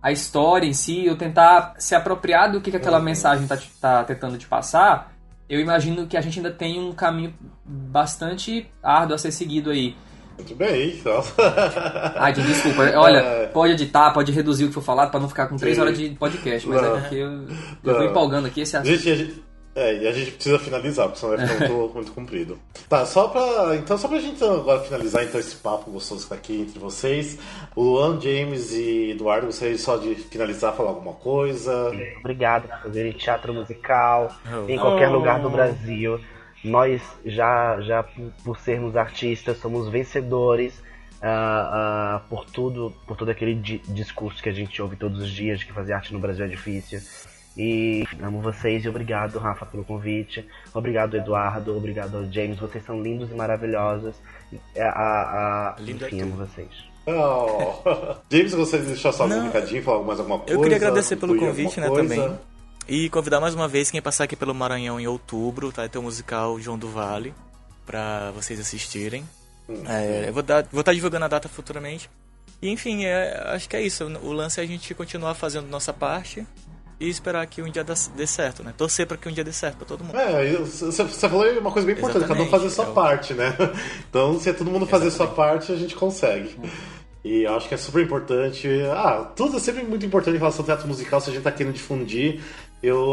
a história em si, ou tentar se apropriar do que aquela mensagem tá tentando te passar, eu imagino que a gente ainda tem um caminho bastante árduo a ser seguido aí. Muito bem, então. Desculpa. Olha, pode editar, pode reduzir o que for falado pra não ficar com 3 horas de podcast, mas é porque eu tô empolgando aqui esse assunto. E a gente precisa finalizar, porque senão vai ficar muito comprido. Tá, só pra gente agora finalizar então esse papo gostoso que tá aqui entre vocês, o Luan, James e Eduardo, gostaria só de finalizar, falar alguma coisa? Obrigado por fazerem teatro musical em qualquer lugar do Brasil. Nós já por sermos artistas, somos vencedores por todo aquele discurso que a gente ouve todos os dias de que fazer arte no Brasil é difícil. E amo vocês e obrigado, Rafa, pelo convite. Obrigado, Eduardo. Obrigado, James. Vocês são lindos e maravilhosos. Enfim, amo vocês. James, gostaria de deixar só algum recadinho, falar mais alguma coisa? Eu queria agradecer pelo convite, né, também. E convidar mais uma vez quem passar aqui pelo Maranhão em outubro, tá? Vai ter o musical João do Vale, pra vocês assistirem. Eu vou estar divulgando a data futuramente. E enfim, acho que é isso. O lance é a gente continuar fazendo nossa parte e esperar que um dia dê certo, né? Torcer pra que um dia dê certo pra todo mundo. Você falou uma coisa bem importante, cada um fazer a sua parte, né? Então, se todo mundo fazer a sua parte, a gente consegue. E eu acho que é super importante. Tudo é sempre muito importante em relação ao teatro musical, se a gente tá querendo difundir.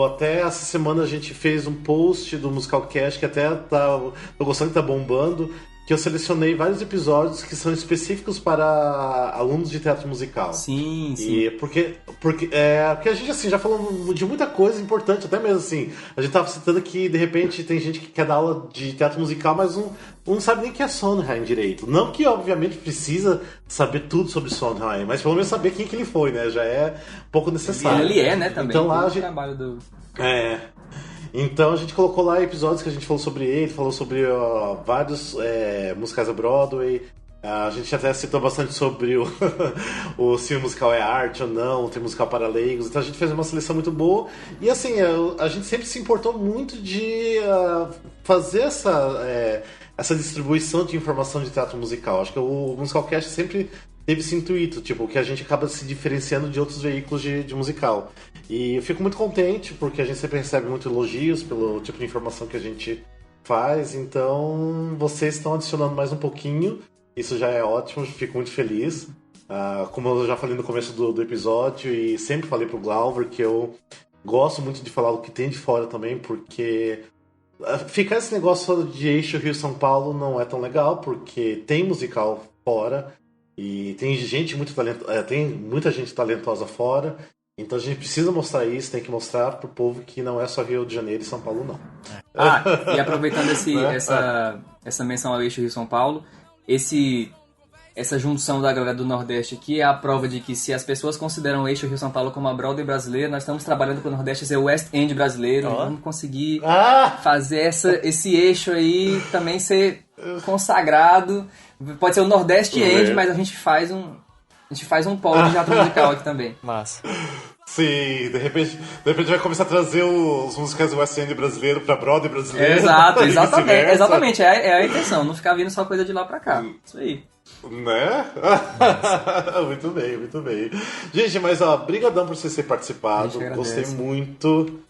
Até essa semana a gente fez um post do Musicalcast que até tô gostando que tá bombando, que eu selecionei vários episódios que são específicos para alunos de teatro musical. Sim. E porque a gente assim, já falou de muita coisa importante, até mesmo assim, a gente tava citando que de repente tem gente que quer dar aula de teatro musical, mas não sabe nem o que é Sondheim direito. Não que obviamente precisa saber tudo sobre Sondheim, mas pelo menos saber quem que ele foi, né? Já é um pouco necessário. Ele é, né, também. Então lá a gente... trabalho do... Então a gente colocou lá episódios que a gente falou sobre ele, falou sobre vários musicais da Broadway. A gente até citou bastante sobre se o musical é arte ou não, tem musical para leigos. Então a gente fez uma seleção muito boa. E assim, a gente sempre se importou muito de fazer essa distribuição de informação de teatro musical. Acho que o Musicalcast sempre teve esse intuito, tipo, que a gente acaba se diferenciando de outros veículos de musical. E eu fico muito contente, porque a gente sempre recebe muitos elogios pelo tipo de informação que a gente faz, então vocês estão adicionando mais um pouquinho, isso já é ótimo, fico muito feliz. Como eu já falei no começo do episódio, e sempre falei pro Glauber que eu gosto muito de falar o que tem de fora também, porque ficar esse negócio de eixo Rio-São Paulo não é tão legal, porque tem musical fora, e tem gente tem muita gente talentosa fora, então a gente precisa mostrar isso, tem que mostrar pro povo que não é só Rio de Janeiro e São Paulo, não. E aproveitando essa menção ao eixo Rio-São Paulo, essa junção da galera do Nordeste aqui é a prova de que se as pessoas consideram o eixo Rio-São Paulo como a Broadway brasileira, nós estamos trabalhando com o Nordeste ser o West End brasileiro, vamos conseguir fazer esse eixo aí também ser consagrado. Pode ser o Nordeste End, mas a gente faz um polo de teatro musical aqui também. Massa. Sim, de repente vai começar a trazer os musicais do West End brasileiro pra Broadway brasileiro. Exatamente, é a intenção, não ficar vindo só coisa de lá pra cá. Isso aí. Né? Muito bem. Gente, mas brigadão por vocês terem participado. Gostei muito.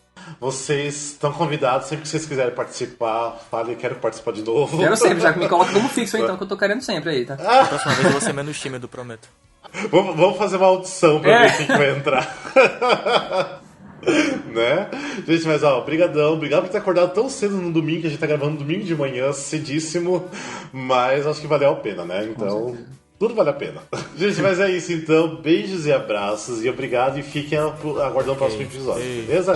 Vocês estão convidados, sempre que vocês quiserem participar, falem, quero participar de novo. Quero sempre, já que me coloca como fixo então, que eu tô querendo sempre aí, tá? A próxima vez eu vou ser menos tímido, prometo. Vamos fazer uma audição pra ver quem vai entrar. Né? Gente, mas brigadão, obrigado por ter acordado tão cedo no domingo, que a gente tá gravando no domingo de manhã, cedíssimo, mas acho que valeu a pena, né? Então, tudo vale a pena. Gente, mas é isso então, beijos e abraços, e obrbrigado, e fiquem aguardando o próximo episódio, beleza?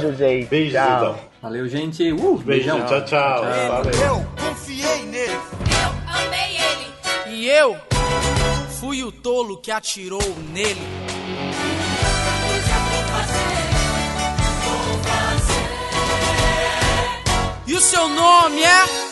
Beijos então. Valeu, gente. Beijão, tchau. Valeu. Eu confiei nele. Eu amei ele. E eu fui o tolo que atirou nele. E o seu nome é?